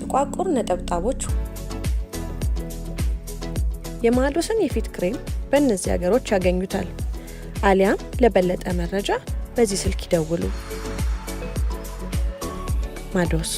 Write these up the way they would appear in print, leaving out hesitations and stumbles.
ጥቋቁር ነጠብጣቦች የማዶስን የፊት ክሬም በእነዚህ ሀገሮች ያገኙታል። አሊያም ለበለጠ መረጃ በዚህ ስልክ ይደውሉ። ማዶስ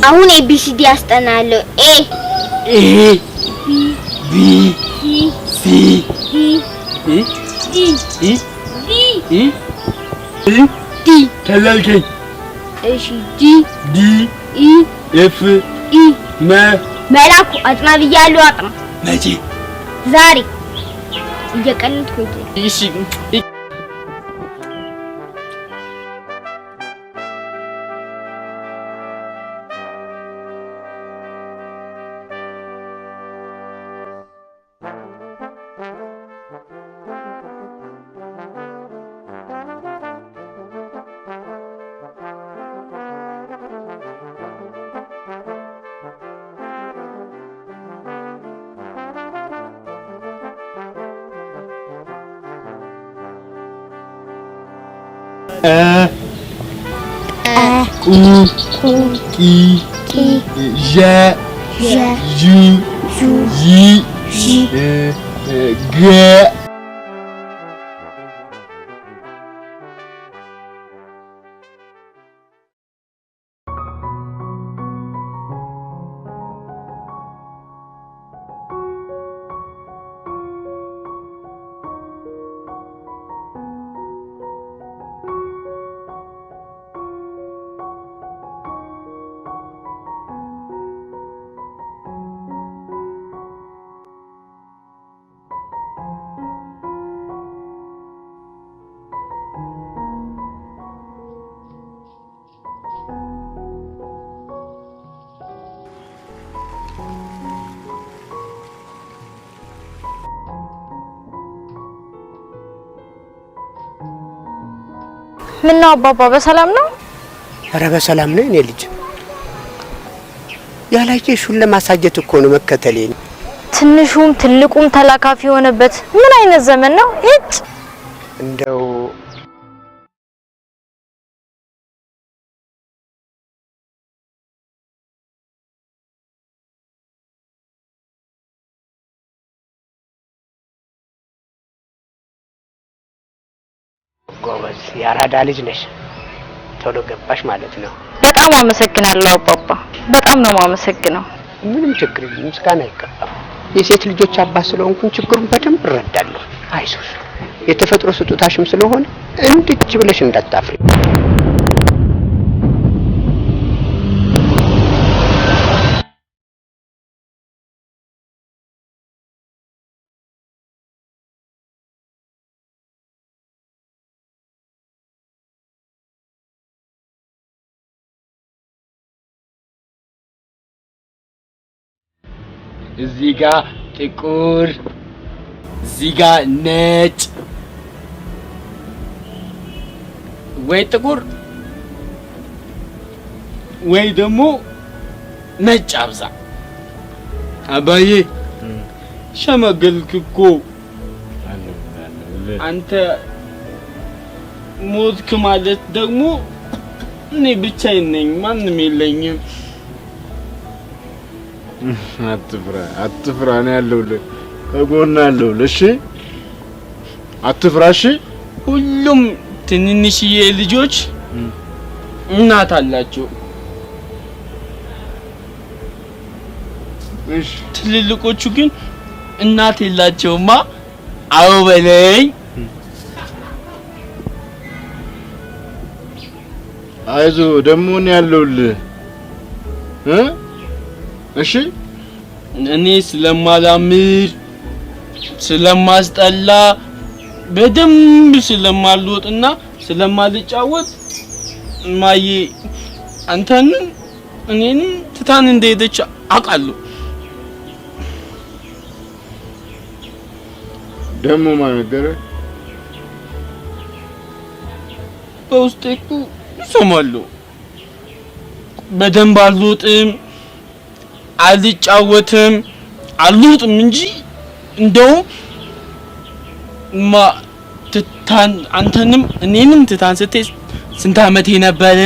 አሁን ኤቢሲዲ ያስጠናለሁ። ኤ ቢ ሲ ዲ ዲ ተላልከኝ። እሺ ዲ ኢ ኤፍ ኢ መላኩ አጥና ብያለሁ። አጥና መቼ? ዛሬ እየቀለድኩ ነው። እሺ ምነው አባባ በሰላም ነው? ኧረ በሰላም ነው። እኔ ልጅ ያላየሽውን ለማሳየት እኮ ነው መከተሌ። ትንሹም ትልቁም ተላካፊ የሆነበት ምን አይነት ዘመን ነው? እጭ እንደው ጎበዝ ያራዳ ልጅ ነሽ። ቶሎ ገባሽ ማለት ነው። በጣም አመሰግናለሁ አባባ። በጣም ነው ማመሰግነው። ምንም ችግር የለም፣ ምስጋና አይገባም። የሴት ልጆች አባት ስለሆንኩኝ ችግሩን በደንብ እረዳለሁ። አይዞሽ፣ የተፈጥሮ ስጦታሽም ስለሆነ እንድች ብለሽ እንዳታፍሪ። እዚህ ጋር ጥቁር፣ እዚህ ጋር ነጭ፣ ወይ ጥቁር ወይ ደግሞ ነጭ አብዛ። አባዬ ሸመገልክ እኮ አንተ። ሞትክ ማለት ደግሞ እኔ ብቻዬን ነኝ፣ ማንም የለኝም። አትፍራ ነው ያለውልህ፣ ከጎንህ አለሁልህ። እሺ አትፍራ። እሺ ሁሉም ትንንሽዬ ልጆች እናት አላቸው። እሺ ትልልቆቹ ግን እናት የላቸውማ። አዎ በለኝ። አይዞህ ደግሞ ነው ያለውልህ። እሺ እኔ ስለማላምር ስለማስጠላ በደንብ ስለማልወጥና ስለማልጫወት ማዬ አንተን እኔን ትታን እንደሄደች አውቃለሁ። ደሞ ማን ነገረ? በውስጤ እኮ እሰማለሁ። በደንብ አልወጥም አልጫወትም አልወጥም እንጂ እንደው ትታን አንተንም እኔንም ትታን ስትይ ስንት ዓመቴ ነበረ?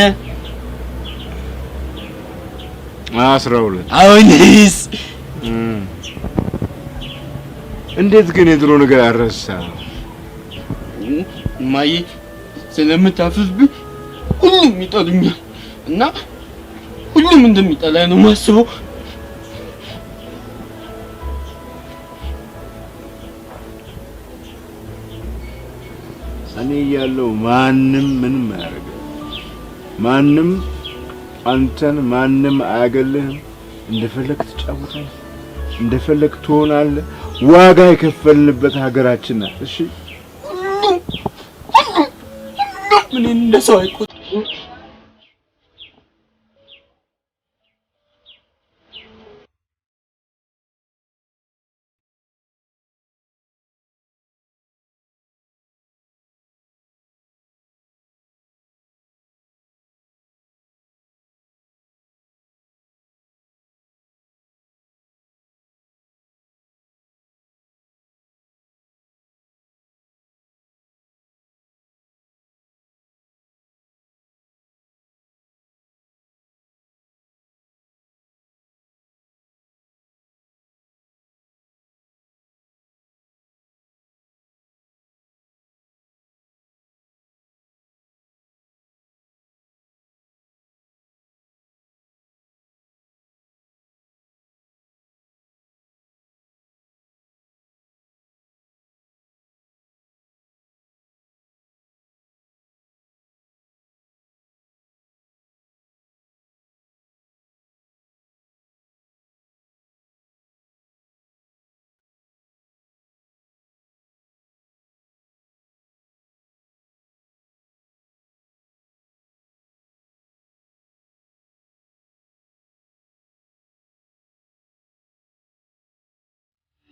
12 አሁንስ እንዴት ግን የድሮ ነገር አረሳ? ማዬ ስለምታፍዝብኝ ሁሉም ይጠሉኛል እና ሁሉም እንደሚጠላኝ ነው የማስበው። እኔ ያለው ማንም ምንም አያደርግም። ማንም አንተን ማንም አያገልህም። እንደፈለክ ትጫወታለህ፣ እንደፈለክ ትሆናለህ። ዋጋ የከፈልንበት ሀገራችን ናት። እሺ ምን እንደሰው አይቆጥም።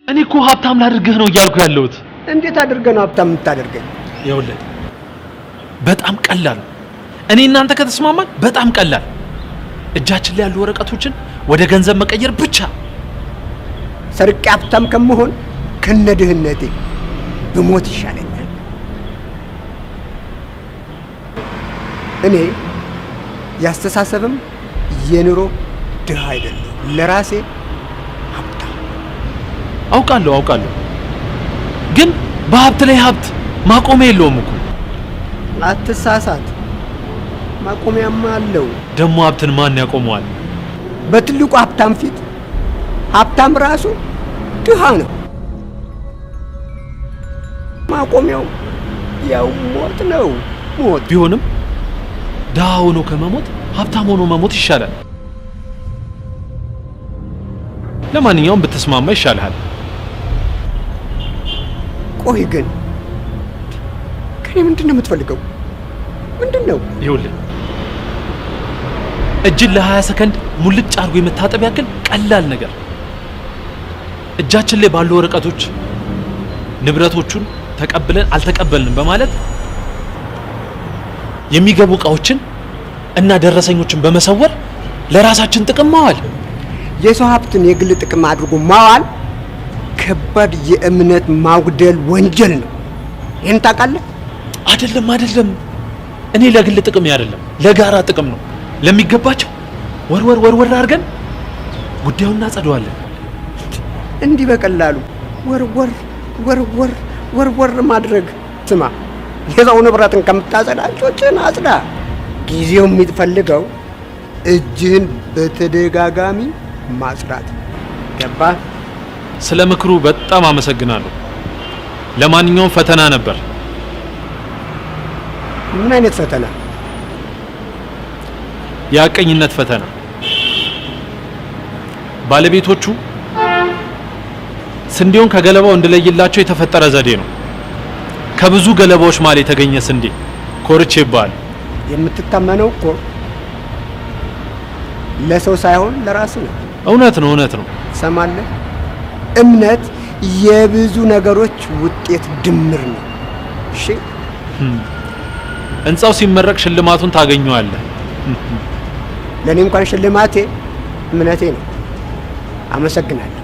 እኔ እኮ ሀብታም ላድርግህ ነው እያልኩ ያለሁት። እንዴት አድርገህ ነው ሀብታም የምታደርገኝ? ይኸውልህ በጣም ቀላል ነው። እኔ እናንተ ከተስማማን በጣም ቀላል፣ እጃችን ላይ ያሉ ወረቀቶችን ወደ ገንዘብ መቀየር ብቻ። ሰርቄ ሀብታም ከመሆን ከነድህነቴ ብሞት ይሻለኛል። እኔ ያስተሳሰብም የኑሮ ድሃ አይደለም፣ ለራሴ አውቃለሁ ግን በሀብት ላይ ሀብት ማቆሚያ የለውም እኮ። አትሳሳት፣ ማቆሚያማ አለው። ደግሞ ሀብትን ማን ያቆመዋል? በትልቁ ሀብታም ፊት ሀብታም ራሱ ድሃ ነው። ማቆሚያው ያው ሞት ነው። ሞት ቢሆንም ድሃ ሆኖ ከመሞት ሀብታም ሆኖ መሞት ይሻላል። ለማንኛውም ብትስማማ ይሻልሃል። ቆይ ግን ከኔ ምንድነው የምትፈልገው? ምንድነው? ይኸውልህ እጅን ለ20 ሰከንድ ሙልጭ አድርጎ የመታጠብ ያክል ቀላል ነገር፣ እጃችን ላይ ባሉ ወረቀቶች ንብረቶቹን ተቀብለን አልተቀበልንም በማለት የሚገቡ እቃዎችን እና ደረሰኞችን በመሰወር ለራሳችን ጥቅም ማዋል። የሰው ሀብትን የግል ጥቅም አድርጎ ማዋል ከባድ የእምነት ማጉደል ወንጀል ነው። ይሄን ታውቃለህ? አይደለም። እኔ ለግል ጥቅም አይደለም፣ ለጋራ ጥቅም ነው። ለሚገባቸው ወርወር አድርገን ጉዳዩን እናጸደዋለን። እንዲህ በቀላሉ ወርወር ማድረግ? ስማ፣ የሰው ንብረትን ከምታጸዳ እጆችህን አጽዳ። ጊዜው የሚፈልገው እጅህን በተደጋጋሚ ማጽዳት። ገባህ? ስለ ምክሩ በጣም አመሰግናለሁ። ለማንኛውም ፈተና ነበር። ምን አይነት ፈተና? የሐቀኝነት ፈተና። ባለቤቶቹ ስንዴውን ከገለባው እንድለይላቸው የተፈጠረ ዘዴ ነው። ከብዙ ገለባዎች ማል የተገኘ ስንዴ ኮርቼ ይባላል። የምትታመነው እኮ ለሰው ሳይሆን ለራስ ነው። እውነት ነው። ሰማለህ? እምነት የብዙ ነገሮች ውጤት ድምር ነው። እሺ ህንጻው ሲመረቅ ሽልማቱን ታገኘዋለህ። ለኔ እንኳን ሽልማቴ እምነቴ ነው። አመሰግናለሁ።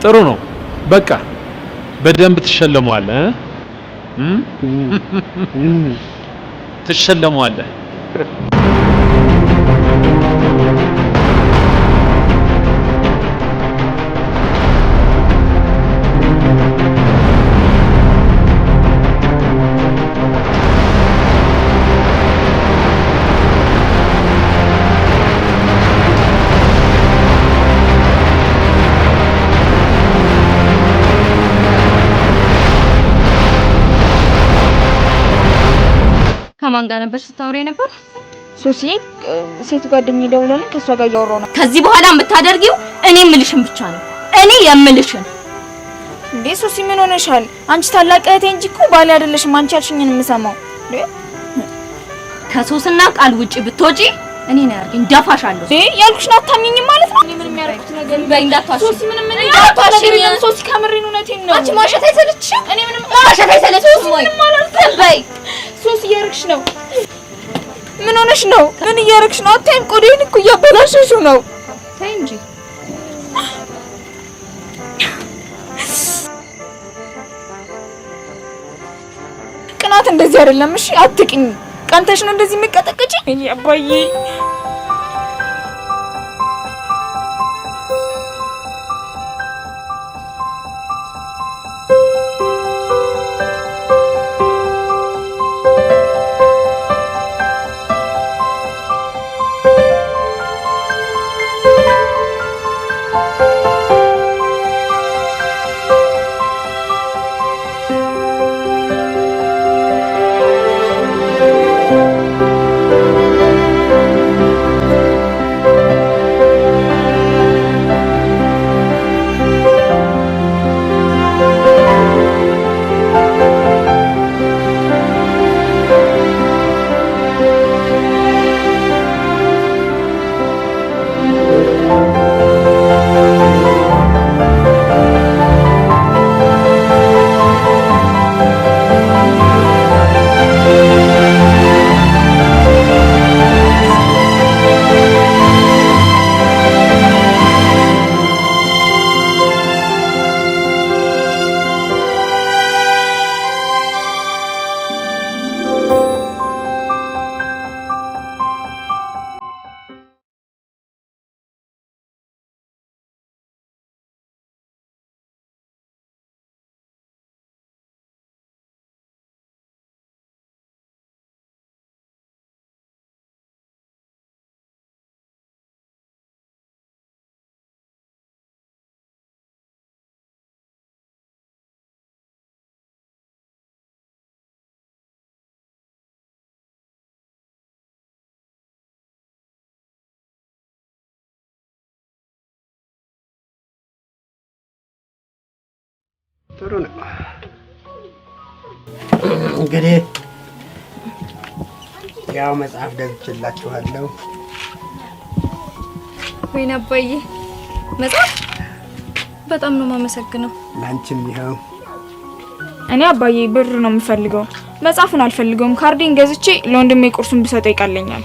ጥሩ ነው። በቃ በደንብ ትሸለመዋለህ። ትሸለመዋለህ። ከማን ጋር ነበር ስታወሪ ነበር? ሶሲ ሴት ጓደኛዬ ደውላለች፣ ከሷ ጋር እያወራሁ ነው። ከዚህ በኋላ የምታደርጊው እኔ የምልሽን ብቻ ነው። እኔ የምልሽን። እንዴ ሶሲ ምን ሆነሻል? አንቺ ታላቅ እህቴ እንጂ እኮ ባል አይደለሽም። አንቺ ያልሽኝን የምሰማው። ከሶስና ቃል ውጪ ብትወጪ እኔ ነው ያርገኝ ደፋሻለሁ። ያልኩሽ ነው። አታምኚኝም ማለት ነው? እኔ ምንም ያደረኩት ነገር በእንዳታሽ ሶሲ ምንም እንዳታሽኝ። ሶሲ ከምሬን እውነቴን ነው። አንቺ ማሸት አይሰለችሽም? እኔ ምንም ማሸት አይሰለችሽም? ሶሲ ምንም አላልኩም። በይ ሶሲ እያደረግሽ ነው። ምን ሆነሽ ነው? ምን እያደረግሽ ነው? አታይም? ቆዴን እኮ እያበላሸሽው ነው። ተይ እንጂ። ቅናት እንደዚህ አይደለም። እሺ አትቅኝ። ቀንተሽ ነው እንደዚህ የምትቀጠቅጪ? እኔ አባዬ ጥሩ ነው። እንግዲህ ያው መጽሐፍ ገዝቼላችኋለሁ። ወይኔ አባዬ መጽሐፍ በጣም ነው የማመሰግነው። ላንቺም ይኸው። እኔ አባዬ ብር ነው የምፈልገው፣ መጽሐፉን አልፈልገውም። ካርዴን ገዝቼ ለወንድሜ ቁርሱን ብሰጠው ይቀለኛል።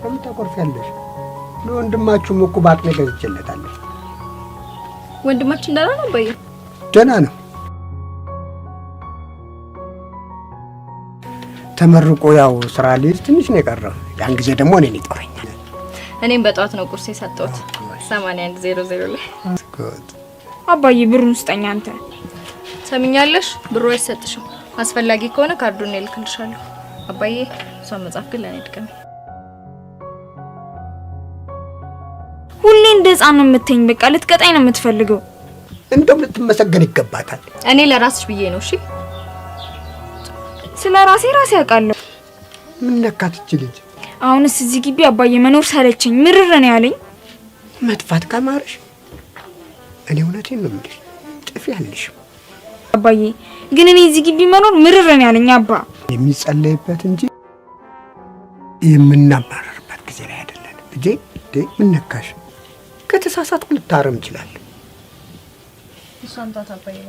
ለምን ታቆርፊያለሽ? ለወንድማችሁም እኮ ባቅኔ ገዝቼለታለሁ። ወንድማችን ደህና ነው አባዬ? ደህና ነው። ተመርቆ ያው ስራ ሊይዝ ትንሽ ነው የቀረው። ያን ጊዜ ደግሞ እኔን ይጦረኛል። እኔም በጧት ነው ቁርስ የሰጠሁት 8100 ላይ። አባዬ ብሩን ስጠኝ አንተ። ሰሚኛለሽ? ብሩ አይሰጥሽም። አስፈላጊ ከሆነ ካርዱን እልክልሻለሁ። አባዬ እሷ መጽሐፍ ግን ለኔ ድቀም። ሁሌ እንደ ህፃን ነው የምትይኝ። በቃ ልትቀጣኝ ነው የምትፈልገው። እንደውም ልትመሰገን ይገባታል። እኔ ለራስሽ ብዬ ነው። እሺ ስለ ራሴ አውቃለሁ። ምን ነካት ልጅ? አሁንስ እዚህ ግቢ አባዬ መኖር ሳለችኝ ምርር ነው ያለኝ። መጥፋት ከማርሽ እኔ እውነቴን ነው የምልሽ፣ ጥፊ ያለሽ አባዬ። ግን እኔ እዚህ ግቢ መኖር ምርር ነው ያለኝ አባ። የሚጸለይበት እንጂ የምናማረርበት ጊዜ ላይ አይደለም ልጄ። ምን ነካሽ? ከተሳሳትኩ ልታረም ይችላል። እሷንታ ታባይባ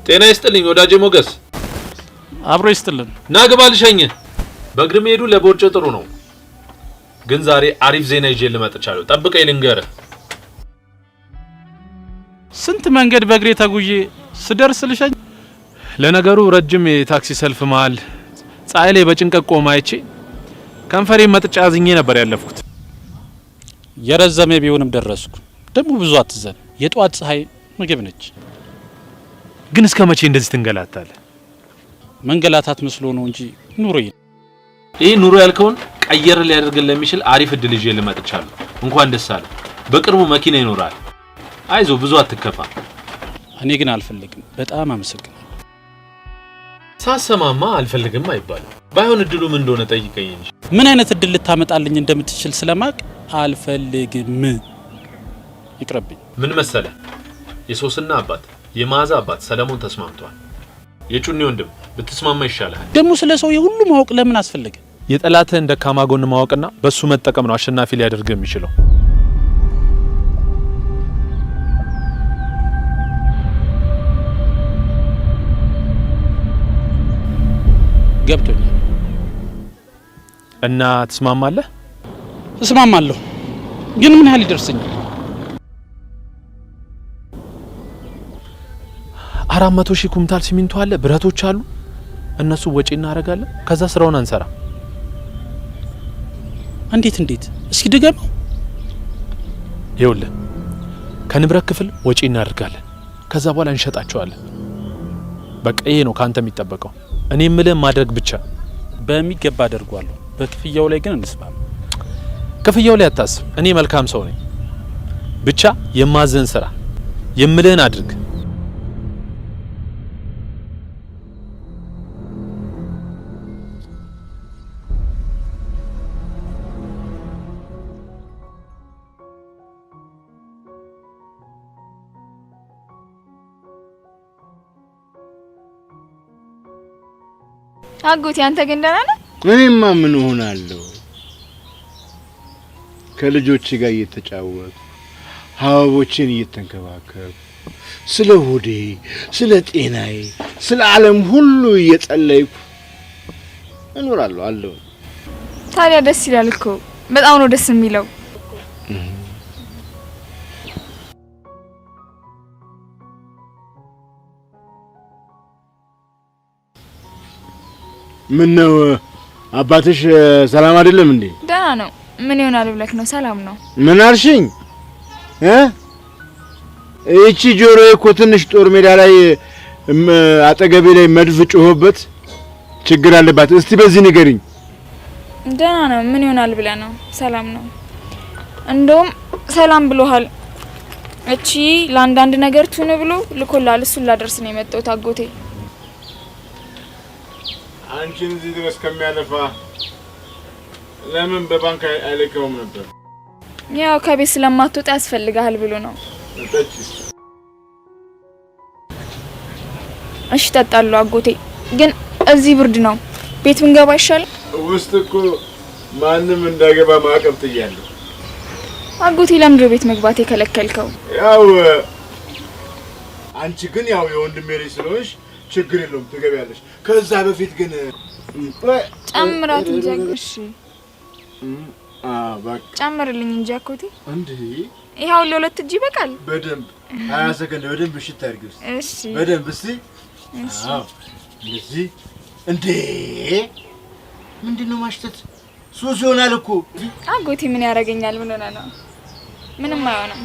ጤና ይስጥልኝ ወዳጄ ሞገስ። አብሮ ይስጥልን። ና ግባ ልሸኝ። በእግር መሄዱ ለቦርጭ ጥሩ ነው፣ ግን ዛሬ አሪፍ ዜና ይዤ ልመጥቻለሁ። ጠብቀኝ ልንገርህ። ስንት መንገድ በእግሬ ተጉዤ ስደርስ ልሸኝ። ለነገሩ ረጅም የታክሲ ሰልፍ መሃል ፀሐይ ላይ በጭንቀት ቆሜ አይቼ ከንፈሬ መጥጫ አዝኜ ነበር ያለፍኩት። የረዘመ ቢሆንም ደረስኩ። ደግሞ ብዙ አትዘን፣ የጧት ፀሐይ ምግብ ነች። ግን እስከ መቼ እንደዚህ ትንገላታለህ? መንገላታት መስሎ ነው እንጂ ኑሮ ይሄ ኑሮ ያልከውን ቀየር ሊያደርግልን ለሚችል አሪፍ እድል ይዤ ልመጥቻለሁ። እንኳን ደስ አለ። በቅርቡ መኪና ይኖራል። አይዞ ብዙ አትከፋ። እኔ ግን አልፈልግም። በጣም አመሰግናለሁ። ሳሰማማ አልፈልግም አይባልም። ባይሆን እድሉ ምን እንደሆነ ጠይቀኝ እንጂ። ምን አይነት እድል ልታመጣልኝ እንደምትችል ስለማቅ አልፈልግም። ይቅርብኝ። ምን መሰለ፣ የሶስና አባት የማዛ አባት ሰለሞን ተስማምቷል። የጩኒ ወንድም ብትስማማ ይሻላል። ደግሞ ስለ ሰው የሁሉ ማወቅ ለምን አስፈልገ? የጠላትህን ደካማ ጎን ማወቅና በሱ መጠቀም ነው አሸናፊ ሊያደርግ የሚችለው። ገብቶኛል። እና ትስማማለህ? እስማማለሁ። ግን ምን ያህል ይደርሰኛል? 400,000 ኩንታል ሲሚንቶ አለ፣ ብረቶች አሉ። እነሱ ወጪ እናደርጋለን። ከዛ ስራውን አንሰራ። እንዴት? እስኪ ድገም። ይኸውልህ ከንብረት ክፍል ወጪ እናደርጋለን። ከዛ በኋላ እንሸጣቸዋለን። በቃ ይሄ ነው ካንተ የሚጠበቀው። እኔ የምልህ ማድረግ ብቻ። በሚገባ አደርጓለሁ። በክፍያው ላይ ግን እንስማማ። ክፍያው ላይ አታስብ። እኔ መልካም ሰው ነኝ። ብቻ የማዝህን ስራ፣ የምልህን አድርግ። አጎቴ አንተ ግን ደህና ነህ? እኔማ ምን ሆናለሁ? ከልጆች ጋር እየተጫወቱ ሀዋቦችን እየተንከባከብ ስለ ሆዴ፣ ስለ ጤናዬ፣ ስለ ዓለም ሁሉ እየጸለይኩ እኖራለሁ አለው። ታዲያ ደስ ይላል እኮ። በጣም ነው ደስ የሚለው። ምን ነው አባትሽ ሰላም አይደለም እንዴ? ደህና ነው። ምን ይሆናል ብለክ ነው? ሰላም ነው። ምን አልሽኝ? እቺ ጆሮዬ እኮ ትንሽ ጦር ሜዳ ላይ አጠገቤ ላይ መድፍ ጮሆበት ችግር አለባት። እስቲ በዚህ ንገሪኝ። ደህና ነው። ምን ይሆናል ብለ ነው? ሰላም ነው። እንደውም ሰላም ብሎሃል። እቺ ለአንዳንድ ነገር ቱን ብሎ ልኮላል። እሱን ላደርስ ነው የመጣሁት አጎቴ። አንቺን እዚህ ድረስ ከሚያለፋ ለምን በባንክ አይልከውም ነበር? ያው ከቤት ስለማትወጣ ያስፈልጋል ብሎ ነው። እሺ ጠጣለሁ አጎቴ። ግን እዚህ ብርድ ነው። ቤት ብንገባ ይሻላል? ውስጥ እኮ ማንም እንዳይገባ ማዕቀብ ጥያለሁ። አጎቴ ለምንድን ነው ቤት መግባት የከለከልከው? ያው አንቺ ግን ያው የወንድሜ ልጅ ስለሆንሽ ችግር የለውም ትገቢያለሽ። ከዛ በፊት ግን ጨምራት እንጂ እሺ በቃ ጨምርልኝ እንጂ አጎቴ። እንዴ ይሄው ለሁለት እጅ ይበቃል። በደንብ 20 ሰከንድ በደንብ እሽት አድርጊው። እሺ በደንብ እስቲ። አዎ እዚህ እንዴ ምንድነው ማሽተት? ሱስ ይሆናል እኮ አጎቴ። ምን ያደርገኛል? ምን ሆነ ነው? ምንም አይሆንም።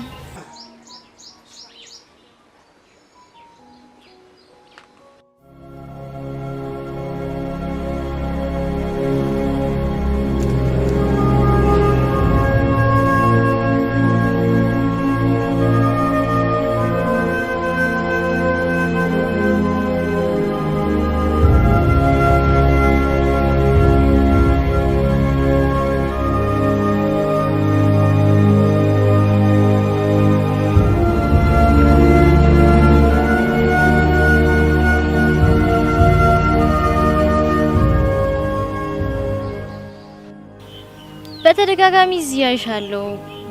በተደጋጋሚ እዚህ አይሻለሁ።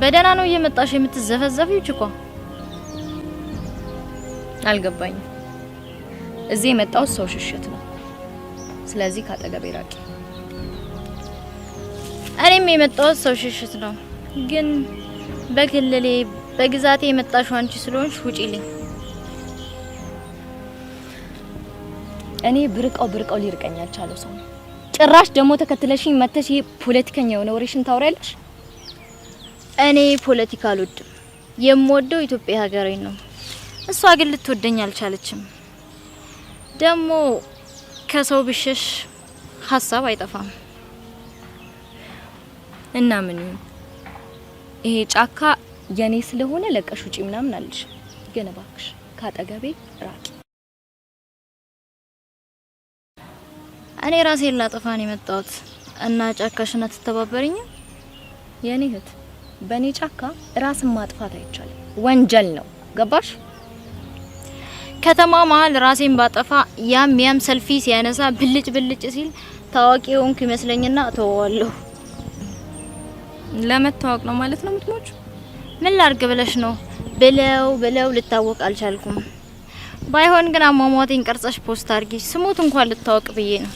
በደህና ነው እየመጣሽ የምትዘፈዘፊው ጭቋ? አልገባኝም። እዚህ የመጣው ሰው ሽሽት ነው። ስለዚህ ካጠገቤ ራቂ። እኔም የመጣው ሰው ሽሽት ነው። ግን በክልሌ በግዛቴ የመጣሽው አንቺ ስለሆንሽ ውጪልኝ። እኔ ብርቀው ሊርቀኝ ያልቻለው ሰው ነው። ጭራሽ ደግሞ ተከትለሽኝ መተሽ ይሄ ፖለቲከኛ የሆነ ወሬሽን ታወሪያለሽ። እኔ ፖለቲካ አልወድም። የምወደው ኢትዮጵያ ሀገሬን ነው። እሷ ግን ልትወደኝ አልቻለችም። ደግሞ ከሰው ብሸሽ ሀሳብ አይጠፋም። እና ምን ይሄ ጫካ የኔ ስለሆነ ለቀሽ ውጪ ምናምን አልሽ። ግን እባክሽ ካጠገቤ ራቂ። እኔ ራሴን ላጠፋ ነው የመጣሁት እና ጫካሽና ተተባበሪኝ። የኔ እህት በኔ ጫካ ራስን ማጥፋት አይቻልም፣ ወንጀል ነው። ገባሽ? ከተማ መሀል ራሴን ባጠፋ ያም ሰልፊ ሲያነሳ ብልጭ ሲል ታዋቂ ሆንኩ ይመስለኝና ተወዋለሁ። ለመታወቅ ነው ማለት ነው የምትሞቹ? ምን ላርግ ብለሽ ነው? ብለው ልታወቅ አልቻልኩም። ባይሆን ግን አሟሟቴን ቀርጸሽ ፖስት አድርጊ፣ ስሞት እንኳን ልታወቅ ብዬ ነው።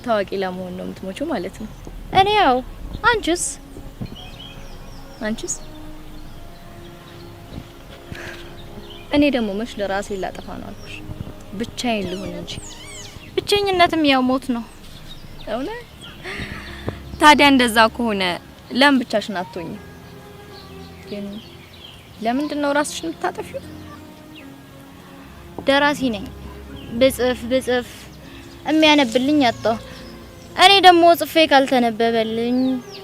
ታዋቂ ለመሆን ነው የምትሞቹ ማለት ነው? እኔ ያው አንቺስ? እኔ ደግሞ መች ለራሴ ላጠፋ ነው አልኩሽ። ብቻዬን ልሁን እንጂ። ብቸኝነትም ያው ሞት ነው። እውነት? ታዲያ እንደዛ ከሆነ ለምን ብቻሽን አትሆኚ? ግን ለምንድን ነው ራስሽን የምታጠፊው? ደራሲ ነኝ። ብጽፍ የሚያነብልኝ አጣሁ። እኔ ደግሞ ጽፌ ካልተነበበልኝ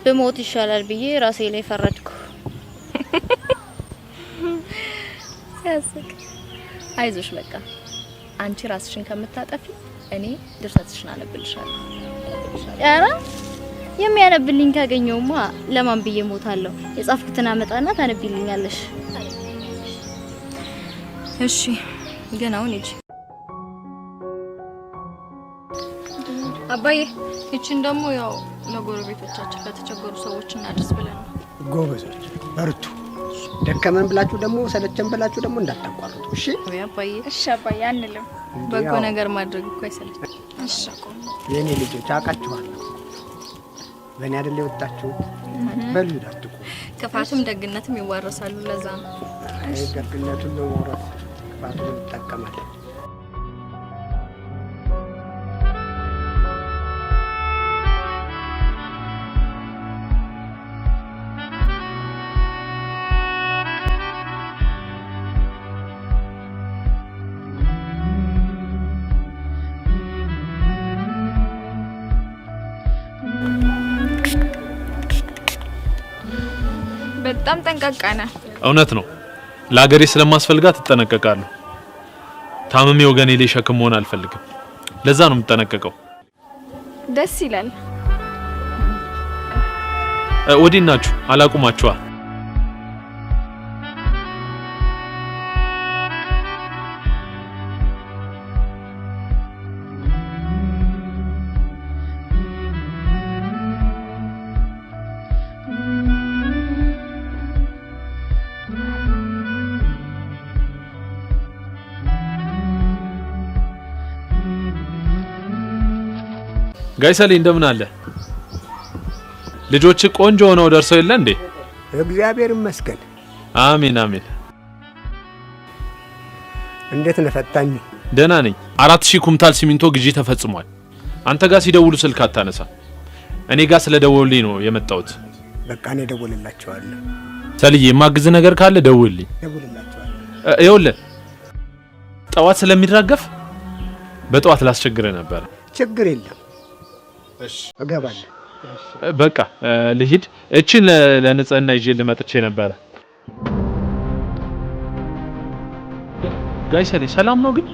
በሞት ይሻላል ብዬ ራሴ ላይ ፈረድኩ። ሲያስቅ። አይዞሽ በቃ አንቺ ራስሽን ከምታጠፊ እኔ ድርሰትሽን አነብልሻለሁ። ኧረ የሚያነብልኝ ካገኘውማ ለማን ብዬ ሞታለሁ? የጻፍኩትን አመጣና ታነብልኛለሽ። እሺ ግን አሁን ሂጂ። አባዬ እቺን ደግሞ ያው ለጎረቤቶቻችን ለተቸገሩ ሰዎች እናድርስ ብለን ነው። ጎበዞች በርቱ። ደከመን ብላችሁ ደግሞ ሰለቸን ብላችሁ ደግሞ እንዳታቋርጡ። እሺ አባዬ። እሺ አባዬ አንልም። በጎ ነገር ማድረግ እኮ አይሰለችም። እሺ የኔ ልጆች አውቃችኋለሁ። በእኔ አይደል የወጣችሁት? በሉ ዳትቁ። ክፋቱም ደግነትም ይዋረሳሉ። ለዛ ነው ደግነቱን ለመውረስ ክፋቱን እንጠቀማለን። በጣም ጠንቃቃ ነህ። እውነት ነው። ለሀገሬ ስለማስፈልጋት እጠነቀቃለሁ። ታምሜ ወገኔ ላይ ሸክም መሆን አልፈልግም። ለዛ ነው የምጠነቀቀው። ደስ ይላል። ወዲህ ናችሁ አላቁማችኋል። ጋይሰሌ እንደምን አለ? ልጆች ቆንጆ ሆነው ደርሰው የለ እንዴ? እግዚአብሔር ይመስገን። አሜን አሜን። እንዴት ነህ ፈታኝ? ደህና ነኝ። 4000 ኩንታል ሲሚንቶ ግዢ ተፈጽሟል። አንተ ጋር ሲደውሉ ስልክ አታነሳ። እኔ ጋር ስለደወሉልኝ ነው የመጣሁት። በቃ እኔ ደውልላቸዋለሁ። ሰልዬ የማግዝ ነገር ካለ ደውልልኝ። ደውልላቸዋለሁ። ይኸውልህ ጠዋት ስለሚራገፍ በጠዋት ላስቸግርህ ነበር። ችግር የለም። እሺ እገባለሁ። በቃ ልሂድ። እቺን ለንጽህና ይዤ ልመጥቼ ነበር። ጋይሰሌ ሰላም ነው ግን?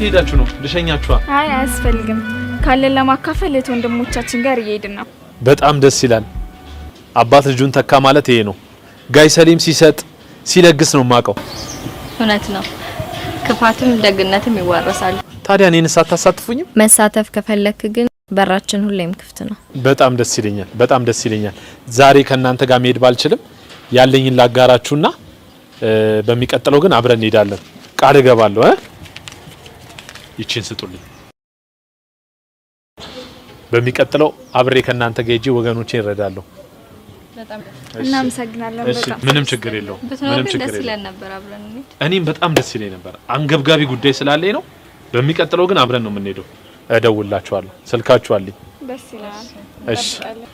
ሄዳችሁ ነው? ልሸኛችኋ? አይ አያስፈልግም። ካለን ለማካፈል ወንድሞቻችን ጋር እየሄድን ነው። በጣም ደስ ይላል። አባት ልጁን ተካ ማለት ይሄ ነው። ጋይ ሰሊም ሲሰጥ ሲለግስ ነው ማቀው። እውነት ነው። ክፋትም ደግነትም ይዋረሳሉ። ታዲያ እኔንስ አታሳትፉኝም? መሳተፍ ከፈለክ ግን በራችን ሁሌም ክፍት ነው። በጣም ደስ ይለኛል። በጣም ደስ ይለኛል። ዛሬ ከናንተ ጋር መሄድ ባልችልም ያለኝን ላጋራችሁና በሚቀጥለው ግን አብረን እንሄዳለን። ቃል እገባለሁ። ይቺን ስጡልኝ። በሚቀጥለው አብሬ ከናንተ ጋር ሄጄ ወገኖቼን እረዳለሁ። በጣም እናመሰግናለን። በጣም ምንም ችግር የለው። ምንም ችግር ደስ የለው። ይለን ነበር አብረን እንሂድ። እኔም በጣም ደስ ይለኝ ነበር። አንገብጋቢ ጉዳይ ስላለኝ ነው። በሚቀጥለው ግን አብረን ነው የምንሄደው። እደውላችኋለሁ። ስልካችሁ አለኝ። ደስ ይላል። እሺ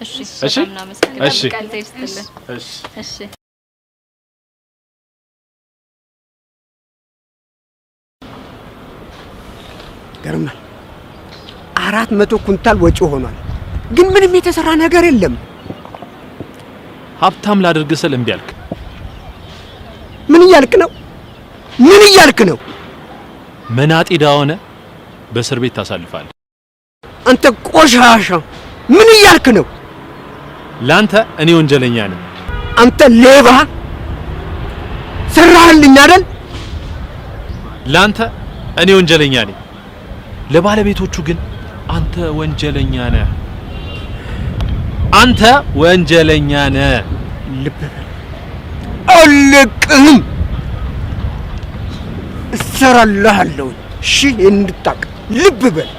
እሺ እሺ እሺ እሺ እሺ። ገርማል። 400 ኩንታል ወጪ ሆኗል። ግን ምንም የተሰራ ነገር የለም። ሀብታም ላድርግ ስል እምቢ አልክ። ምን እያልክ ነው? ምን እያልክ ነው? መናጢ ዳሆነ በእስር ቤት ታሳልፋለህ። አንተ ቆሻሻ ምን እያልክ ነው? ላንተ እኔ ወንጀለኛ ነኝ። አንተ ሌባ ሰራህልኝ አይደል? ላንተ እኔ ወንጀለኛ ነኝ። ለባለቤቶቹ ግን አንተ ወንጀለኛ ነህ። አንተ ወንጀለኛ ነህ። ልብ በል። አልለቅህም። እሰራልሃለሁ። እሺ እንድታቅ ልብ በል።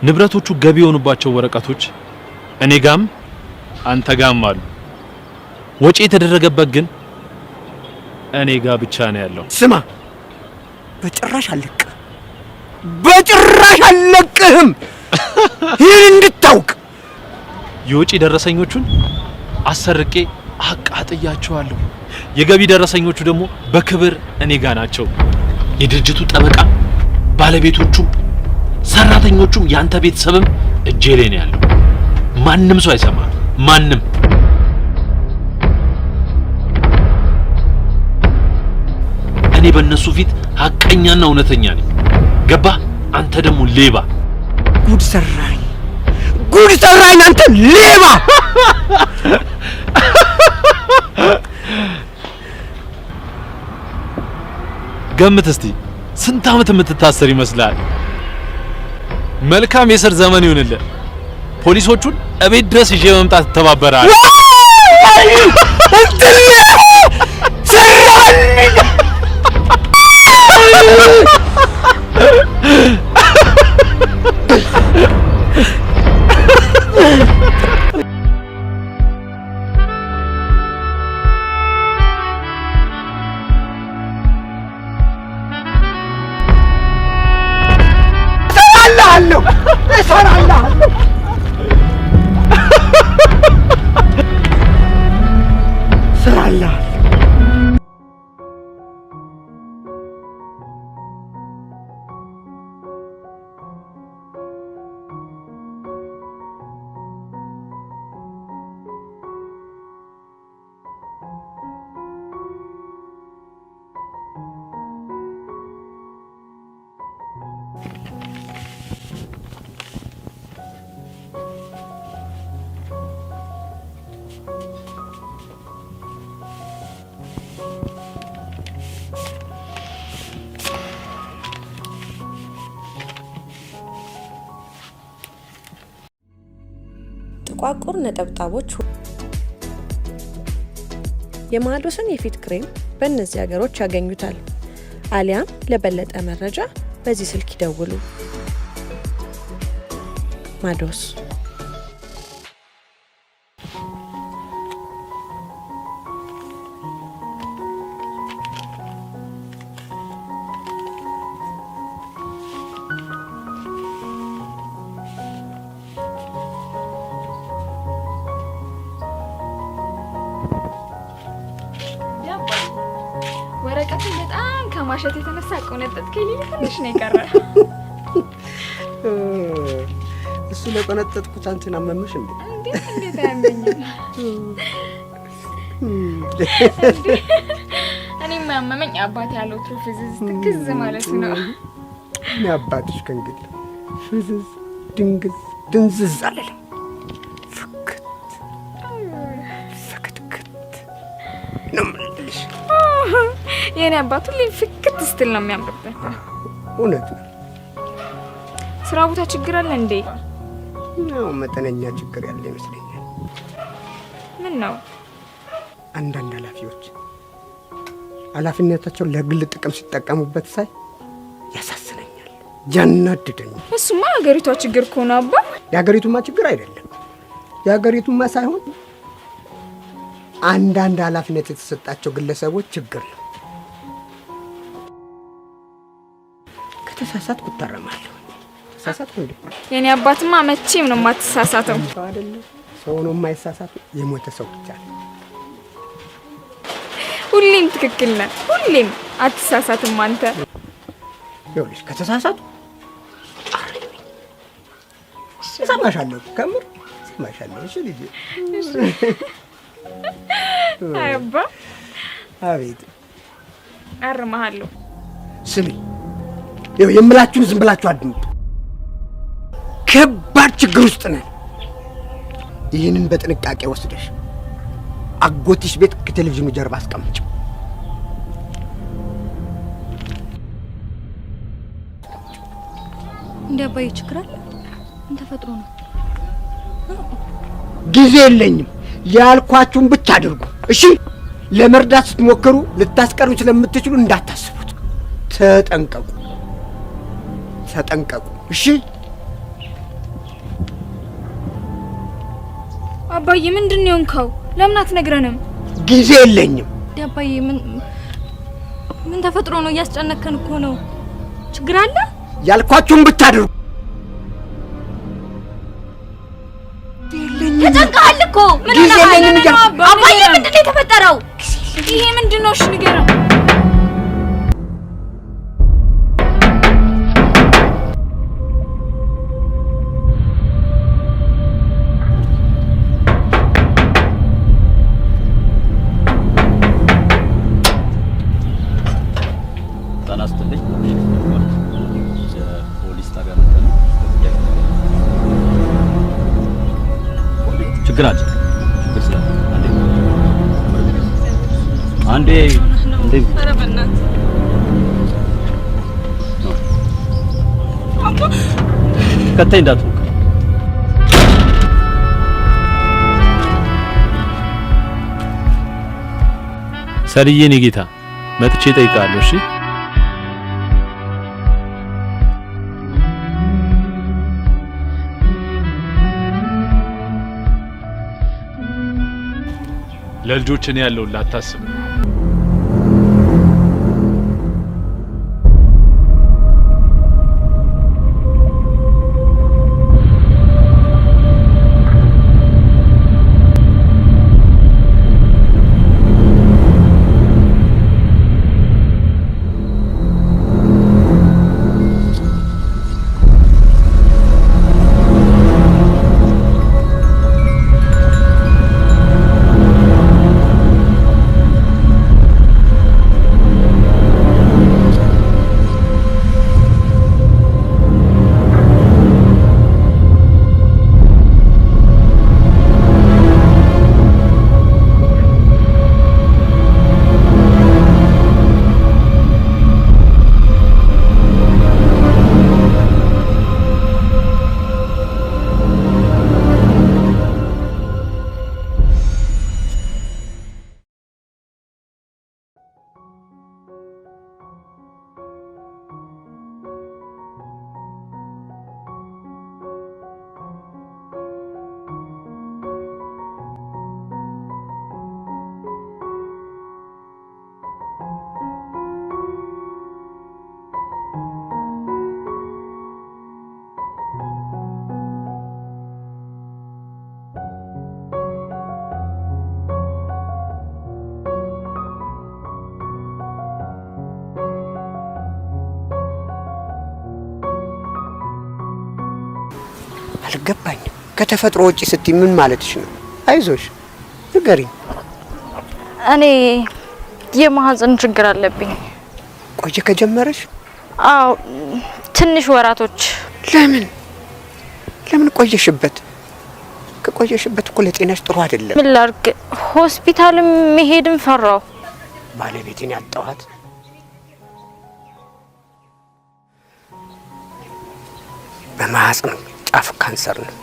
ንብረቶቹ ገቢ የሆኑባቸው ወረቀቶች እኔ ጋም አንተ ጋም አሉ። ወጪ የተደረገበት ግን እኔ ጋር ብቻ ነው ያለው። ስማ፣ በጭራሽ አልለቅህም። በጭራሽ አልለቅህም። ይህን እንድታውቅ። የወጪ ደረሰኞቹን አሰርቄ አቃጥያቸዋለሁ። የገቢ ደረሰኞቹ ደግሞ በክብር እኔ ጋር ናቸው። የድርጅቱ ጠበቃ፣ ባለቤቶቹም፣ ሰራተኞቹም ያንተ ቤተሰብም እጄ ላይ ነው ያለው። ማንም ሰው አይሰማ። ማንም እኔ በእነሱ ፊት ሐቀኛና እውነተኛ ነኝ። ገባ? አንተ ደግሞ ሌባ። ጉድ ሰራኝ፣ ጉድ ሰራኝ። አንተ ሌባ። ገምት እስቲ ስንት ዓመት የምትታሰር ይመስላል? መልካም የእስር ዘመን ይሁንልህ። ፖሊሶቹን እቤት ድረስ ይዤ መምጣት ተባበራል። ጥቋቁር ነጠብጣቦች የማዶስን የፊት ክሬም በእነዚህ ሀገሮች ያገኙታል። አሊያም ለበለጠ መረጃ በዚህ ስልክ ይደውሉ። ማዶስ ወረቀቱ በጣም ከማሸት የተነሳ ቆነጠጥከኝ። ትንሽ ነው የቀረ። እሱ ለቆነጠጥኩት አንተን አመመሽ እንዴ? እንዴት አያመኝም? እኔም ያመመኝ አባቴ ያለው ትርፍዝዝ ትክዝ ማለት ነው። እኔ አባትሽ ከእንግዲህ ፍዝዝ ድንግዝ ድንዝዝ አለለም። ፍክት ነው የምልሽ። የኔ አባት ሁሌ ፍክት ስትል ነው የሚያምርብህ። እውነት ነው። ስራ ቦታ ችግር አለ እንዴ? ነው መጠነኛ ችግር ያለ ይመስለኛል። ምን ነው? አንዳንድ ኃላፊዎች ኃላፊነታቸውን ለግል ጥቅም ሲጠቀሙበት ሳይ ያሳዝነኛል፣ ያናድደኛል። እሱማ ሀገሪቷ ችግር እኮ ነው አባ። የሀገሪቱማ ችግር አይደለም። የሀገሪቱማ ሳይሆን አንዳንድ ኃላፊነት የተሰጣቸው ግለሰቦች ችግር ነው። ከተሳሳትኩ እታረማለሁ። ተሳሳትኩ እንዴ? የኔ አባትማ መቼም ነው የማትሳሳተው። አይደለም ሰው ነው የማይሳሳት፣ የሞተ ሰው ብቻ ነው። ሁሌም ትክክል ነህ። ሁሌም አትሳሳትም አንተ። ይኸውልሽ ከተሳሳቱ እሰማሻለሁ፣ ከምር እሰማሻለሁ። እሺ ልጄ። አይ አባ። አቤት። አርመሃለሁ። ስሚ፣ ይኸው የምላችሁን ዝም ብላችሁ አድምጡ። ከባድ ችግር ውስጥ ነን። ይህንን በጥንቃቄ ወስደሽ አጎትሽ ቤት ከቴሌቪዥኑ ጀርባ አስቀምጪው። እንዴ አባዬ ችግር አለ? ምን ተፈጥሮ ነው? ጊዜ የለኝም። ያልኳችሁን ብቻ አድርጉ እሺ። ለመርዳት ስትሞክሩ ልታስቀሩ ስለምትችሉ እንዳታስቡት። ተጠንቀቁ፣ ተጠንቀቁ እሺ። አባዬ ምንድን ነው የሆንከው? ለምን አትነግረንም? ጊዜ የለኝም። አባዬ ምን ተፈጥሮ ነው? እያስጨነከን እኮ ነው። ችግር አለ? ያልኳችሁን ብቻ አድርጉ። ተጨንቀሃል እኮ። ምን ጊዜ የለኝም አባዬ? ምንድን ነው የተፈጠረው? ይሄ ምንድን ነው? እሺ ንገረው። ችግር አለ። ችግር ስላለ አንዴ ኧረ በእናትህ ከተይ እንዳትሞክር። ሰልዬ እኔ ጌታ መጥቼ እጠይቃለሁ። እሺ ለልጆች እኔ ያለሁልህ አታስብ። አልገባኝም። ከተፈጥሮ ውጪ ስትይ ምን ማለትሽ ነው? አይዞሽ ንገሪኝ። እኔ የማህፀን ችግር አለብኝ። ቆየ ከጀመረሽ? አዎ ትንሽ ወራቶች። ለምን ቆየሽበት? ከቆየሽበት እኮ ለጤናሽ ጥሩ አይደለም። ምን ላድርግ? ሆስፒታል መሄድም ፈራው። ባለቤቴን ያጣኋት በማህፀን ጫፍ ካንሰር ነው።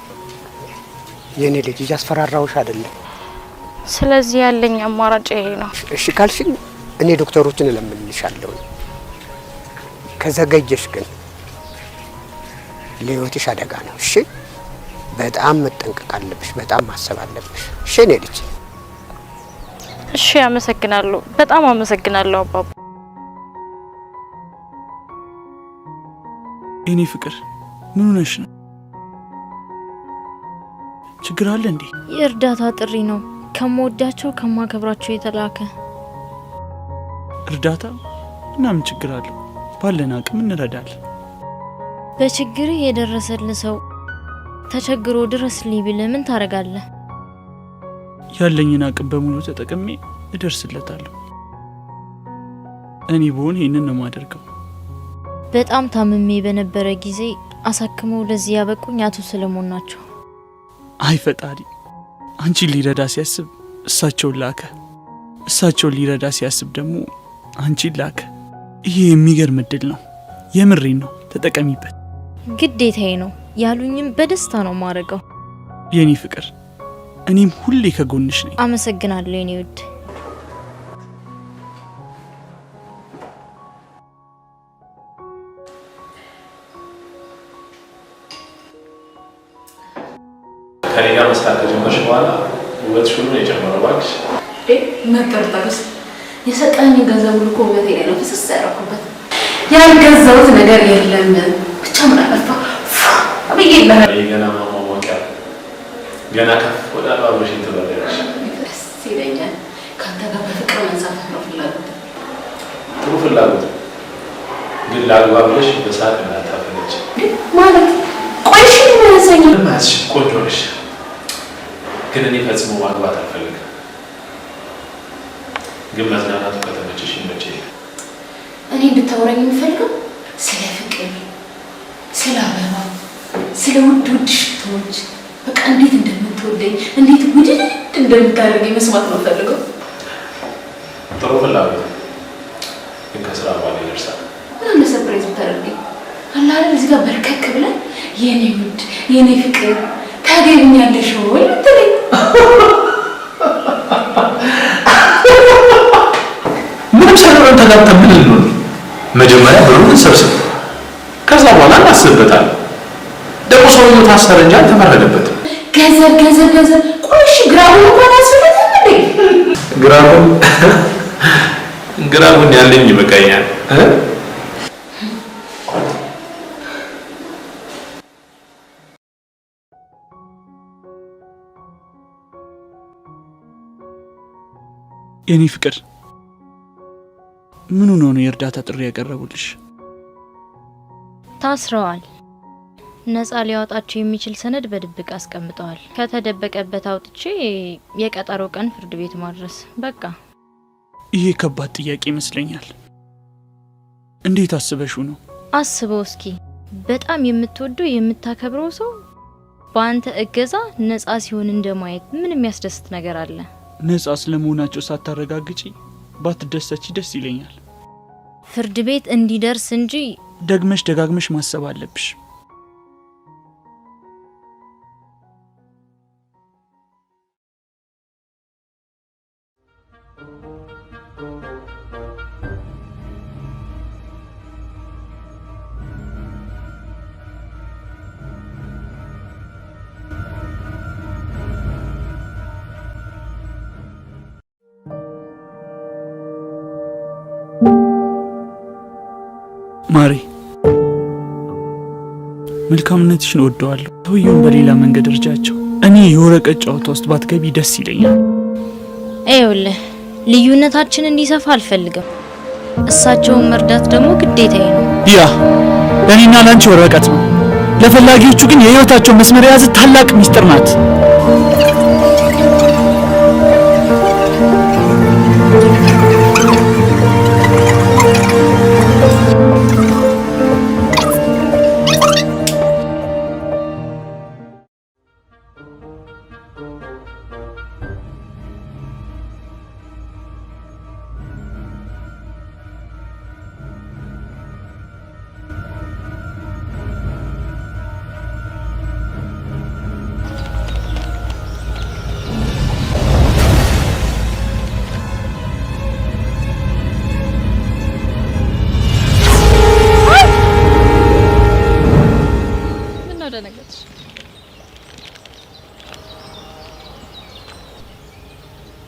የኔ ልጅ እያስፈራራውሽ አይደለም። ስለዚህ ያለኝ አማራጭ ይሄ ነው። እሺ ካልሽኝ እኔ ዶክተሮችን እለምንልሻለሁ። ከዘገየሽ ግን ለህይወትሽ አደጋ ነው። እሺ በጣም መጠንቀቅ አለብሽ። በጣም ማሰብ አለብሽ። እሺ እኔ ልጅ። እሺ አመሰግናለሁ። በጣም አመሰግናለሁ አባባ። እኔ ፍቅር ምን ሆነሽ ነው? ችግር አለ እንዴ? የእርዳታ ጥሪ ነው ከመወዳቸው ከማከብራቸው የተላከ እርዳታ። እና ምን ችግር አለ? ባለን አቅም እንረዳለን። በችግር የደረሰልህ ሰው ተቸግሮ ድረስልኝ ቢልህ ምን ታረጋለህ? ያለኝን አቅም በሙሉ ተጠቅሜ እደርስለታለሁ። እኔ ብሆን ይሄንን ነው የማደርገው። በጣም ታምሜ በነበረ ጊዜ አሳክመው ለዚህ ያበቁኝ አቶ ሰለሞን ናቸው። አይ ፈጣሪ፣ አንቺን ሊረዳ ሲያስብ እሳቸውን ላከ። እሳቸውን ሊረዳ ሲያስብ ደግሞ አንቺን ላከ። ይሄ የሚገርም እድል ነው። የምሬን ነው፣ ተጠቀሚበት። ግዴታዬ ነው ያሉኝም በደስታ ነው ማረገው። የኔ ፍቅር፣ እኔም ሁሌ ከጎንሽ ነኝ። አመሰግናለሁ የኔ ውድ። ከኔ ጋር መስራት ከጀመርሽ በኋላ ውበትሽ ሁሉ ነው የጨመረው። እባክሽ መቀርጠርስ የሰጠኝ ገንዘብ ሁሉ እኮ ውበቴ ላይ ነው ፍስስ ያደረኩበት። ያልገዛሁት ነገር የለም። ብቻ ምን አለፋ አብዬ ገና ማሟሟቂያ ገና ከፍ ወደ አባቦሽን ትበላለሽ። ደስ ይለኛል። ከአንተ ጋር በፍቅር መንሳፈፍ ነው ፍላጎት። ጥሩ ፍላጎት ግን ላግባብ ብለሽ በሳቅ እንዳታፈለች ማለት ቆይሽ የሚያሰኝ ማስሽ ቆንጆ ነሽ፣ ግን እኔ ፈጽሞ ማግባት አልፈልግም። ግን መዝናናቱ ከተመቸሽ ይመቸኛል። እኔ እንድታወራኝ የምፈልገው ስለ ፍቅር፣ ስለ አበባ፣ ስለ ውድ ውድ ሽቶዎች፣ በቃ እንዴት እንደምትወደኝ እንዴት ውድድ እንደምታደርገኝ መስማት ነው ፈልገው። ጥሩ ፍላጎት ግን ከስራ በኋላ ይደርሳል። ምን አለ ሰርፕራይዝ ብታደርገኝ አለ አይደል? እዚህ ጋር በርከክ ብለን የኔ ውድ የኔ ፍቅር ታገቢኛለሽ ወይ ብትለኝ ምንም ሳይኖረን ተጋብተን ምን ልንሆን? መጀመሪያ ብሩን እንሰብስብ፣ ከዛ በኋላ እናስብበታለን። ደግሞ ሰውየው ታሰረ እንጂ አልተፈረደበትም። ገንዘብ ገንዘብ ገንዘብ። ቆይሽ ግራቡን እንኳን አያስፈልግም እንዴ? ግራቡን ያለኝ ይበቃኛል። የኔ ፍቅር ምን ሆኖ ነው የእርዳታ ጥሪ ያቀረቡልሽ? ታስረዋል። ነፃ ሊያወጣቸው የሚችል ሰነድ በድብቅ አስቀምጠዋል። ከተደበቀበት አውጥቼ የቀጠሮ ቀን ፍርድ ቤት ማድረስ በቃ። ይሄ ከባድ ጥያቄ ይመስለኛል። እንዴት አስበሽው ነው? አስበው እስኪ በጣም የምትወደው የምታከብረው ሰው በአንተ እገዛ ነፃ ሲሆን እንደማየት ምን የሚያስደስት ነገር አለ? ነፃ ስለመሆናቸው ሳታረጋግጪ ባትደሰቺ ደስ ይለኛል። ፍርድ ቤት እንዲደርስ እንጂ ደግመሽ ደጋግመሽ ማሰብ አለብሽ። ማሪ፣ መልካምነትሽን እወደዋለሁ። ሰውየውን በሌላ መንገድ እርጃቸው። እኔ የወረቀት ጨዋታ ውስጥ ባትገቢ ደስ ይለኛል። ይኸውልህ ልዩነታችን እንዲሰፋ አልፈልግም። እሳቸውን መርዳት ደግሞ ግዴታዬ ነው። ያ ለእኔና ላንቺ ወረቀት ነው፣ ለፈላጊዎቹ ግን የህይወታቸው መስመር የያዘ ታላቅ ሚስጥር ናት። ደነገጥሽ?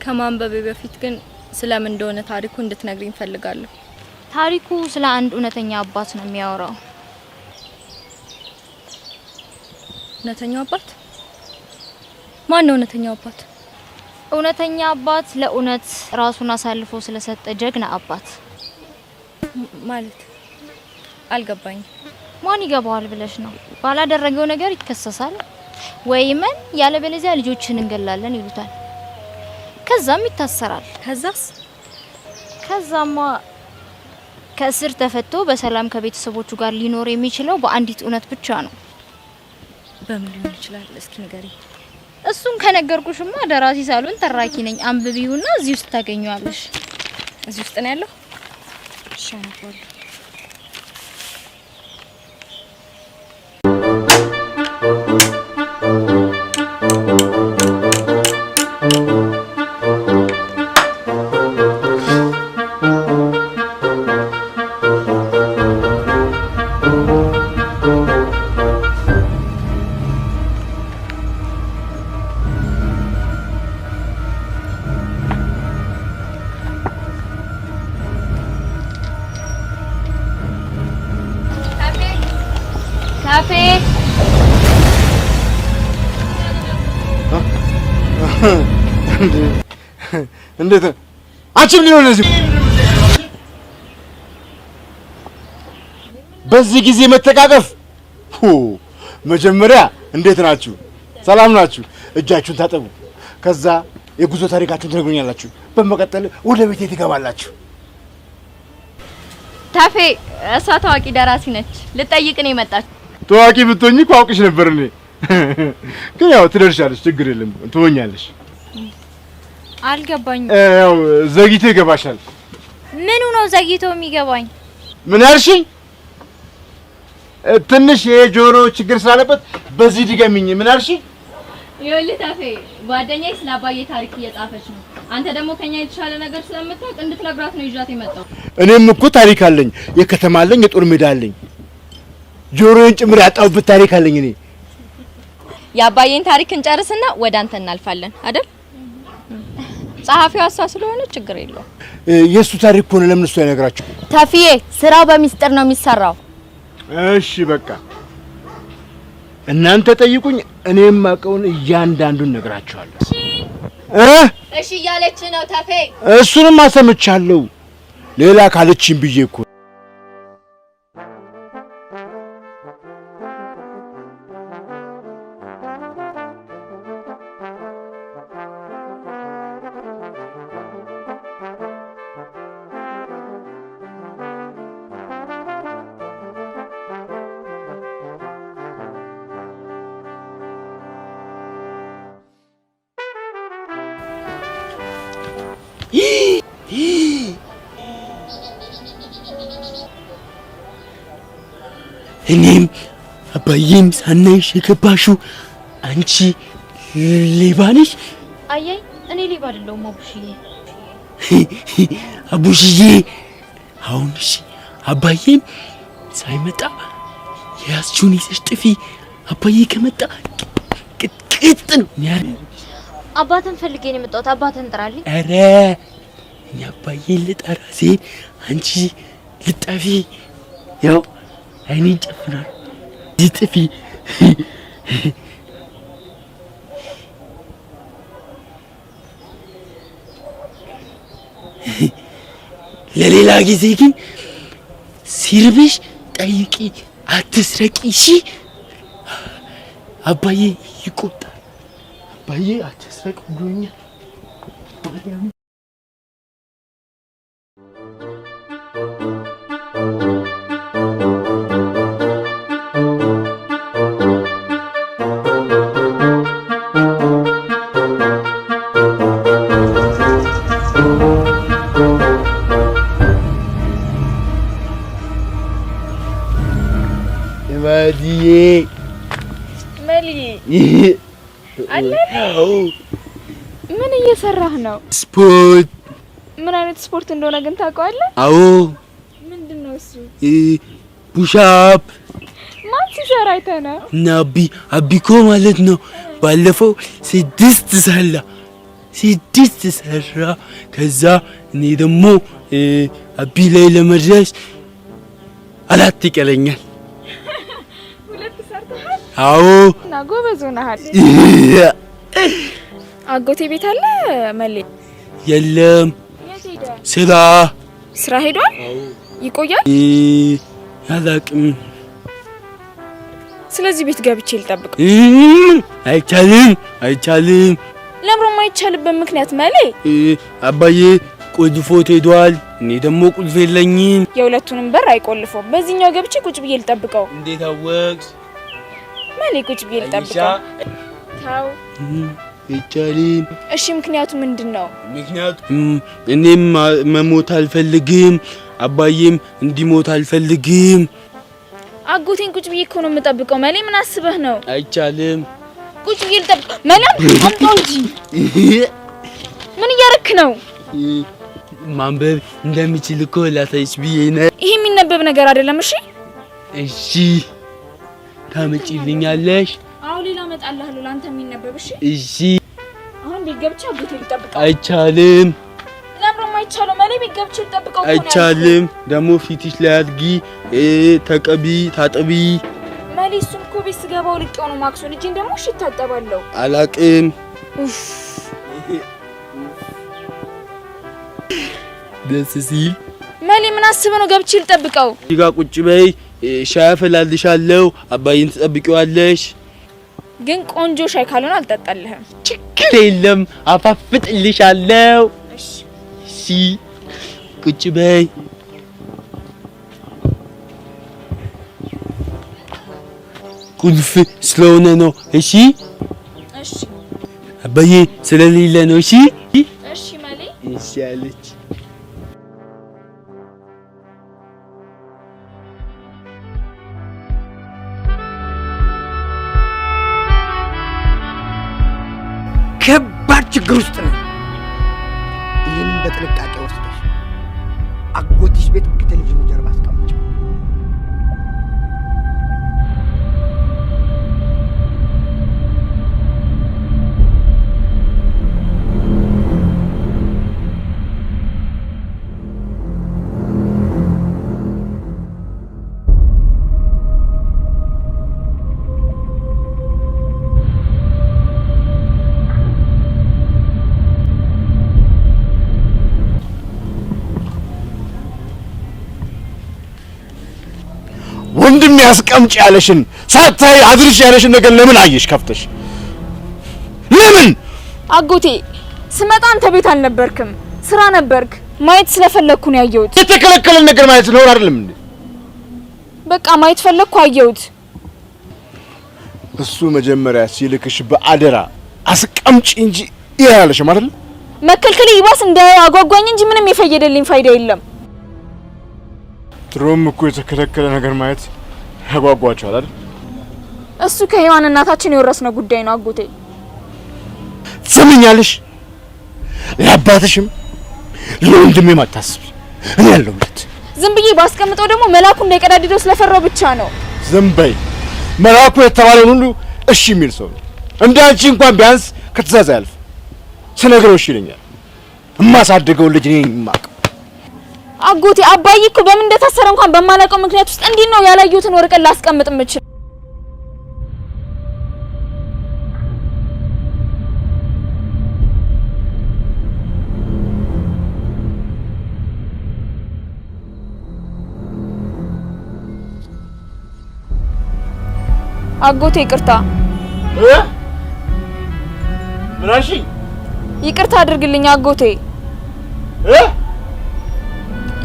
ከማንበቤ በፊት ግን ስለምን እንደሆነ ታሪኩ እንድትነግሪኝ ፈልጋለሁ። ታሪኩ ስለ አንድ እውነተኛ አባት ነው የሚያወራው። እውነተኛው አባት? ማን ነው እውነተኛው አባት? እውነተኛ አባት ለእውነት ራሱን አሳልፎ ስለሰጠ ጀግና አባት ማለት አልገባኝም። ማን ይገባዋል ብለሽ ነው? ባላደረገው ነገር ይከሰሳል ወይምን ያለበለዚያ ልጆችን እንገላለን ይሉታል። ከዛም ይታሰራል። ከዛማ ከእስር ተፈቶ በሰላም ከቤተሰቦቹ ጋር ሊኖር የሚችለው በአንዲት እውነት ብቻ ነው። በምን ሊሆን ይችላል? እስኪ ንገሪኝ። እሱን ከነገርኩሽማ ደራሲ ሳልሆን ተራኪ ነኝ። አንብቢውና እዚህ ውስጥ ታገኙዋለሽ። እዚህ ውስጥ ነው ያለው? እሺ አነባለሁ። እንዴት አንቺም ሊሆን እዚህ በዚህ ጊዜ መተቃቀፍ? መጀመሪያ እንዴት ናችሁ? ሰላም ናችሁ? እጃችሁን ታጠቡ። ከዛ የጉዞ ታሪካችሁን ትነግሩኛላችሁ። በመቀጠል ወደ ቤቴ ትገባላችሁ። ታፌ እሷ ታዋቂ ደራሲ ነች። ልጠይቅ ነው የመጣችው። ታዋቂ ብትሆኚ እኮ አውቅሽ ነበር እኔ። ግን ያው ትደርሻለሽ፣ ችግር የለም ትሆኛለሽ። አልገባኝ። ያው ዘግይቶ ይገባሻል። ምኑ ነው ዘግይቶ የሚገባኝ? ምን አልሽኝ? ትንሽ የጆሮ ችግር ስላለበት በዚህ ድገሚኝ። ምን አልሽኝ? ይኸውልህ ታፌ ጓደኛዬ ስለ አባዬ ታሪክ እየጻፈች ነው። አንተ ደግሞ ከኛ የተሻለ ነገር ስለምታውቅ እንድትነግራት ነው ይዣት የመጣው። እኔም እኮ ታሪክ አለኝ። የከተማ አለኝ፣ የጦር ሜዳ አለኝ፣ ጆሮዬን ጭምር ያጣሁበት ታሪክ አለኝ። እኔ የአባዬን ታሪክ እንጨርስና ወደ አንተ እናልፋለን አይደል? ጸሐፊዋ እሷ ስለሆነ ችግር የለውም። የእሱ ታሪክ ሆነ ለምን እሱ አይነግራችሁ? ታፊዬ ስራው በሚስጥር ነው የሚሰራው። እሺ በቃ እናንተ ጠይቁኝ፣ እኔም አውቀውን እያንዳንዱን ነግራችኋለሁ። እሺ እያለች ነው ታፌ። እሱንም አሰምቻለሁ። ሌላ ካለችኝ ብዬ እኮ እኔም አባዬም ሳናይሽ የገባሽው አንቺ ሌባ ነሽ? አየይ እኔ ሌባ አይደለሁም አቡሽዬ። አቡሽዬ አሁን እሺ አባዬም ሳይመጣ ያስቹን ይዘሽ ጥፊ። አባዬ ከመጣ ቅጥቅጥ ነው ያረ። አባትን ፈልጌ ነው የመጣሁት። አባትን ጥራልኝ። አረ እኔ አባዬን ልጠራ ሲል አንቺ ልጠፊ። ያው አይኔን ጨፍናል ይጥፊ። ለሌላ ጊዜ ግን ሲርብሽ ጠይቂ፣ አትስረቂ። እሺ አባዬ ይቆጣል። አባዬ አትስረቅ ብሎኛል። ምን እየሰራህ ነው? ስፖርት። ምን አይነት ስፖርት እንደሆነ ግን ታውቀዋለህ? አዎ። ምንድነው እሱ? ፑሻፕ። ማን ሲሰራ ሲሰራ አይተና እና አቢኮ ማለት ነው ባለፈው 6 ሰራ ከዛ እኔ ደግሞ አቢ ላይ ለመድረስ 4 ይቀረኛል 2 ሰርተሃል አዎ እና ጎበዝ ሆነሃል አጎቴ ቤት አለ መሌ የለም ስራ ሄዷል ይቆያል አላቅም ስለዚህ ቤት ገብቼ ልጠብቅ አይቻልም ለምሮ ማይቻልበት ምክንያት መሌ አባዬ ቁልፎት ሄዷል እኔ ደግሞ ቁልፍ የለኝም የሁለቱንም በር አይቆልፈው በዚህኛው ገብቼ ቁጭ ብዬ ልጠብቀው እንዴት አወቅሽ መሌ ቁጭ ብዬ ልጠብቀው ታው አይቻልም እሺ ምክንያቱ ምንድነው ምክንያቱ እኔም መሞት አልፈልግም አባዬም እንዲሞት አልፈልግም አጎቴን ቁጭ ብዬ እኮ ነው የምጠብቀው መሌ ምን አስበህ ነው አይቻልም ቁጭ ብዬ ልጠብቀው መላም አምጣው እንጂ ምን እያረክ ነው ማንበብ እንደምችል እኮ ላሳይሽ ብዬ ነው ይሄ የሚነበብ ነገር አይደለም እሺ ታመጪልኛለሽ አው ሌላ መጣልሃለሁ ላንተ የሚነበብ እሺ አሁን ቢገብቻ አጎቴ ልጠብቀው አይቻልም ለምሮ ማይቻለው መሌ ቢገብቻ ልጠብቀው አይቻልም ደግሞ ፊትሽ ላይ አድጊ ተቀቢ ታጠቢ መሌ እሱም እኮ ቤት ስገባው ልቀው ነው ማክሱን እጄን ደግሞ እሺ ታጠባለሁ አላቅም ደስ ሲል መሌ ምን አስበህ ነው ገብቼ ልጠብቀው ዲጋ ቁጭ በይ ሻይ አፈላልሻለሁ አባዬን ትጠብቂዋለሽ ግን ቆንጆ ሻይ ካልሆነ አልጠጣልህም ችግር የለም አፋፍጥልሻለሁ እሺ ቁጭ በይ ቁልፍ ስለሆነ ነው እሺ አባዬ ስለሌለ ነው እሺ መሌ እሺ አለች ከባድ ችግር ውስጥ ነው ይሄንን በጥንቃቄ ወስደሽ አጎትሽ ቤት ከቴሌቪዥኑ ጀርባ አስቀምጪ ወንድም ያስቀምጭ ያለሽን ሳታይ አድርሽ ያለሽን ነገር ለምን አየሽ ከፍተሽ ለምን አጎቴ ስመጣ አንተ ቤት አልነበርክም ስራ ነበርክ ማየት ስለፈለኩ ነው ያየሁት የተከለከለ ነገር ማየት ነው አይደለም እንዴ በቃ ማየት ፈለኩ አየሁት እሱ መጀመሪያ ሲልክሽ በአደራ አስቀምጪ እንጂ ያለሽ ማለት ነው መከልከል ይባስ እንደ አጓጓኝ እንጂ ምንም የፈየደልኝ ፋይዳ የለም ድሮም እኮ የተከለከለ ነገር ማየት ያጓጓቸዋል አይደል እሱ ከሔዋን እናታችን የወረስነው ጉዳይ ነው አጎቴ ትሰሚኛለሽ ለአባትሽም ለወንድሜም አታስቢ እኔ ያለሁለት ዝም ብዬ ባስቀምጠው ደግሞ መላኩ እንዳይቀዳድደው ስለፈራው ብቻ ነው ዝም በይ መላኩ የተባለውን ሁሉ እሺ የሚል ሰው እንዳንቺ እንኳን ቢያንስ ከተዛዛ ያልፍ ስነግረው እሺ ይለኛል እማሳደገው ልጅ ነኝ ማቅ አጎቴ አባዬ እኮ በምን እንደታሰረ እንኳን በማላውቀው ምክንያት ውስጥ እንዴት ነው ያላየሁትን ወርቀት ላስቀምጥ የምችል አጎቴ ይቅርታ ምናሺ ይቅርታ አድርግልኝ አጎቴ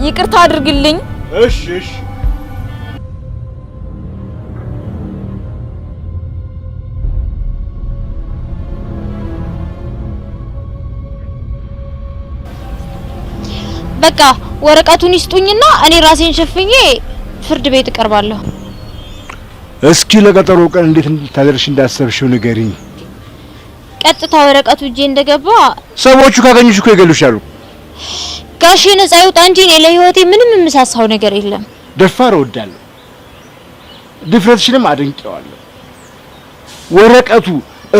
ይቅርታ አድርግልኝ እሺ በቃ ወረቀቱን ይስጡኝና እኔ ራሴን ሸፍኜ ፍርድ ቤት እቀርባለሁ እስኪ ለቀጠሮ ቀን እንዴት ታደርሽ እንዳሰብሽው ንገሪኝ ቀጥታ ወረቀቱ እጄ እንደገባ ሰዎቹ ካገኙሽ እኮ ይገሉሻሉ ጋሼ ነፃ ይውጣ እንጂ እኔ ለህይወቴ ምንም የምሳሳው ነገር የለም ደፋር እወዳለሁ ድፍረትሽንም አድንቄዋለሁ። ወረቀቱ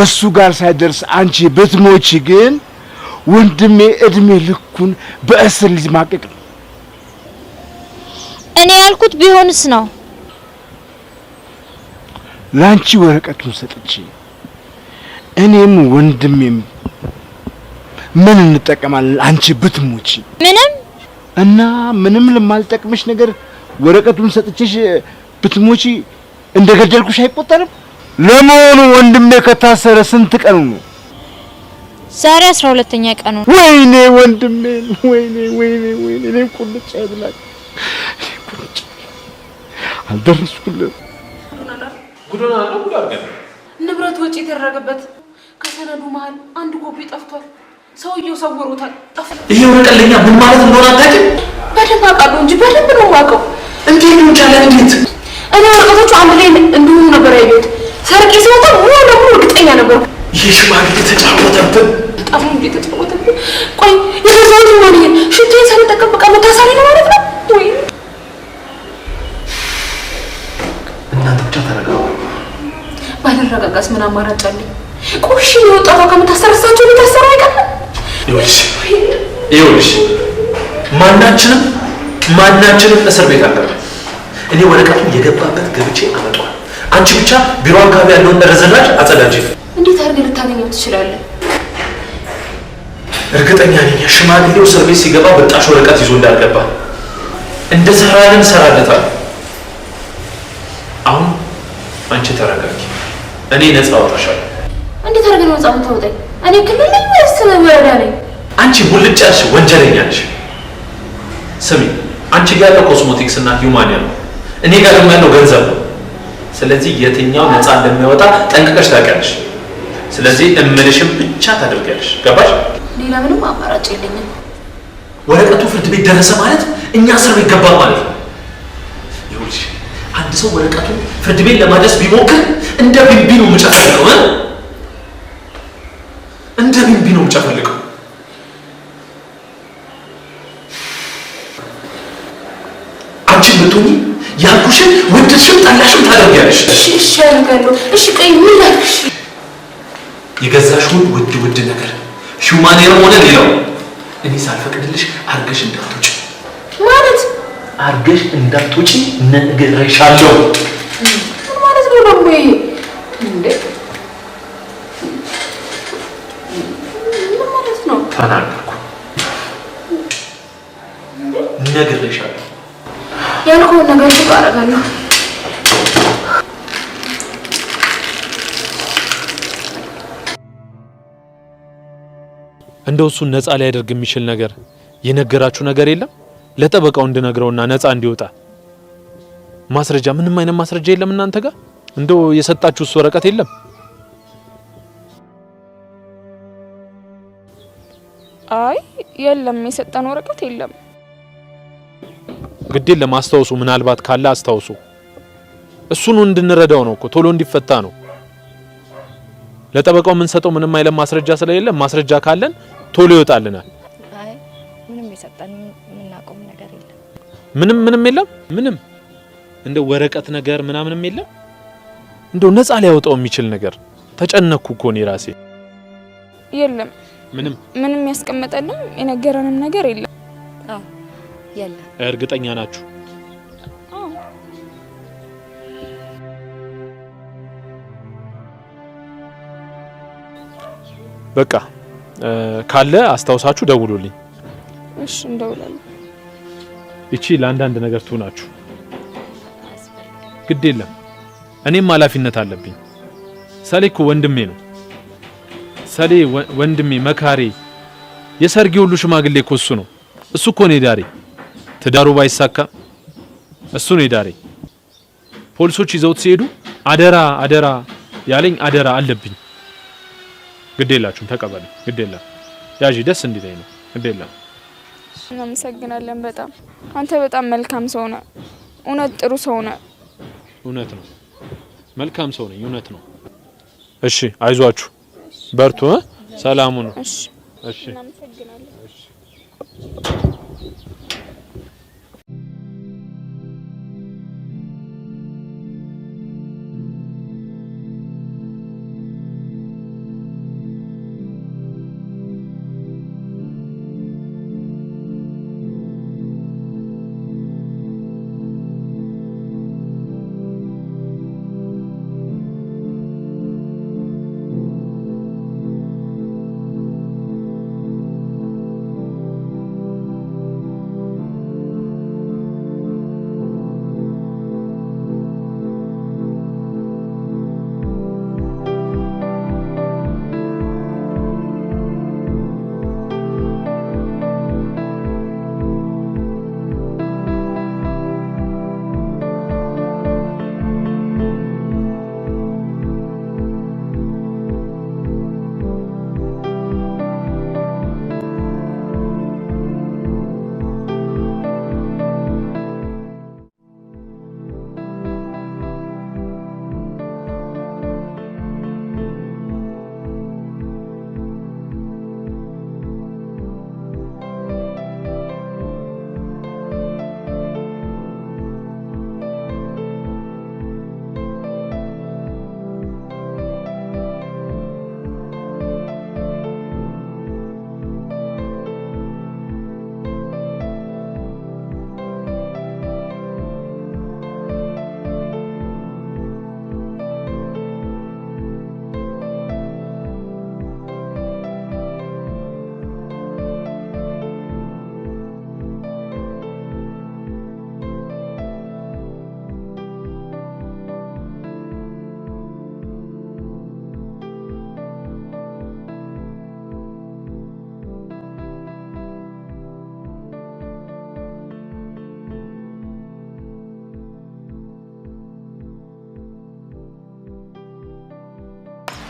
እሱ ጋር ሳይደርስ አንቺ ብትሞቺ ግን ወንድሜ እድሜ ልኩን በእስር ሊማቀቅ ነው። እኔ ያልኩት ቢሆንስ ነው። ላንቺ ወረቀቱን ሰጥቼ እኔም ወንድሜም ምን እንጠቀማለን? አንቺ ብትሞቺ ምንም ለማልጠቅምሽ ነገር ወረቀቱን ሰጥቼሽ ብትሞቺ እንደገደልኩሽ አይቆጠርም? ለመሆኑ ወንድሜ ከታሰረ ስንት ቀኑ ነው? ዛሬ 12ኛ ቀኑ። ወይኔ ወንድሜ፣ ወይኔ እኔም ቁልጭ አይብላኝ፣ አልደረስኩልም። ጉዶና ነው ጉድ አድርገን ንብረት ወጪ የተደረገበት ከሰነዱ መሀል አንድ ኮፒ ጠፍቷል። ሰውየው ሰውሮታል። ይሄ ወረቀት ለኛ ምን ማለት እንደሆነ አታውቂም? በደንብ አውቃለሁ እንጂ በደንብ ነው የማውቀው። እንዴት ነው ቻለ? እንዴት እኔ ወረቀቶቹ አንድ ላይ እንደሆኑ ነበር ያየሁት። ሰርቄ ሲወጣ ሙሉ ለሙሉ እርግጠኛ ነበርኩ። ይሄ ሽማግሌ ተጫወተብን። በጣም እንዴ ተጫወተብን። ቆይ የገዛሁት ማን ይሄ ሽቶዬን ሳልጠቀም በቃ መታሰሪ ነው ማለት ነው ወይ? እናንተ ብቻ ተረጋጉ። ባልረጋጋስ ምን አማራጭ አለኝ? ቆሽ የወጣቷ ከምታሰረሳቸው ልታሰራ አይቀርም። ይኸውልሽ ማናችንም እስር ቤት አልገባም። እኔ ወረቀቱን የገባበት ገብቼ አመጣዋል። አንቺ ብቻ ቢሮ አካባቢ ያለውን ረዘላጅ አጸዳጅ። እንዴት አድርገህ ልታገኘው ትችላለህ? እርግጠኛ ነኝ ሽማግሌው እስር ቤት ሲገባ በጣሽ ወረቀት ይዞ እንዳልገባ። እንደሰራልን ሰራለታል። አሁን አንቺ ተረጋጊ፣ እኔ ነፃ አወጣሻለሁ። እንዴት አድርገህ ነፃ የምታወጣኝ? እኔ ክልል ነኝ ወይስ ወረዳ ነኝ? አንቺ ሙልጭ ያልሽ ወንጀለኛ ነሽ። ስሚ፣ አንቺ ጋር ያለው ኮስሞቲክስ እና ሂውማኒያ ነው፣ እኔ ጋር ደግሞ ያለው ገንዘብ ነው። ስለዚህ የትኛው ነፃ እንደሚያወጣ ጠንቅቀሽ ታውቂያለሽ። ስለዚህ እምልሽም ብቻ ታደርጊያለሽ። ገባሽ? ሌላ ምንም አማራጭ የለኝም። ወረቀቱ ፍርድ ቤት ደረሰ ማለት እኛ እስር ቤት ገባ ማለት ነው። ይኸውልሽ አንድ ሰው ወረቀቱን ፍርድ ቤት ለማድረስ ቢሞክር እንደ ቢንቢ ነው የምጨፈልቀው። እንደ ቢንቢ ነው የምጨፈልቀው። አንቺ ብትሆኚ ያልኩሽን ወደድሽም ጠላሽም ታደርጊያለሽ። እሺ አደርጋለሁ። እሺ ቆይ ምን ላድርግሽ? የገዛሽውን ውድ ነገር ሂውማኒየም ሆነ ሌላው እኔ ሳልፈቅድልሽ አርገሽ እንዳትወጪ ማለት አርገሽ እንዳትወጪ ነግሬሻለሁ። ምን ማለት ነው ደግሞ ይሄ? እንዴ ምን ማለት ነው? ተናገርኩ፣ ነግሬሻለሁ። ያልኩህን ነገር ሁሉ አደርጋለሁ። እንደው እሱን ነፃ ሊያደርግ የሚችል ነገር የነገራችሁ ነገር የለም? ለጠበቃው እንድነግረውና ነፃ እንዲወጣ ማስረጃ፣ ምንም አይነት ማስረጃ የለም እናንተ ጋር? እንደው የሰጣችሁስ ወረቀት የለም? አይ የለም፣ የሰጠን ወረቀት የለም። ግዴን ለማስታወሱ ምናልባት ካለ አስታውሱ። እሱን እንድንረዳው ነው እኮ ቶሎ እንዲፈታ ነው። ለጠበቃው የምንሰጠው ምንም አይነት ማስረጃ ስለሌለ ማስረጃ ካለን ቶሎ ይወጣልናል። አይ ምንም የሰጠን የምናውቀው ነገር የለም። ምንም የለም። ምንም እንደ ወረቀት ነገር ምናምንም የለም። እንደው ነፃ ሊያወጣው የሚችል ነገር ተጨነኩ እኮ እኔ ራሴ። የለም ምንም ያስቀመጠንም የነገረንም ነገር የለም። አዎ የለም። እርግጠኛ ናችሁ? በቃ ካለ አስታውሳችሁ ደውሉልኝ። እሺ እንደውላለን። እቺ ለአንዳንድ ነገር ትሆናችሁ ግድ የለም። እኔም ኃላፊነት አለብኝ። ሰሌ እኮ ወንድሜ ነው። ሰሌ ወንድሜ መካሬ፣ የሰርጌ ሁሉ ሽማግሌ እኮ እሱ ነው። እሱ እኮ ነው ዳሬ። ትዳሩ ባይሳካ እሱ ነው ዳሬ። ፖሊሶች ይዘውት ሲሄዱ አደራ ያለኝ አደራ አለብኝ። ግዴላችሁም ተቀበሉ። ግዴላ ያጂ ደስ እንዲለኝ ነው። ግዴላ እናመሰግናለን በጣም አንተ በጣም መልካም ሰው ነህ። እውነት ጥሩ ሰው ነህ። እውነት ነው። መልካም ሰው ነኝ። እውነት ነው። እሺ አይዟችሁ፣ በርቱ። ሰላሙ ነው። እሺ እናመሰግናለን። እሺ።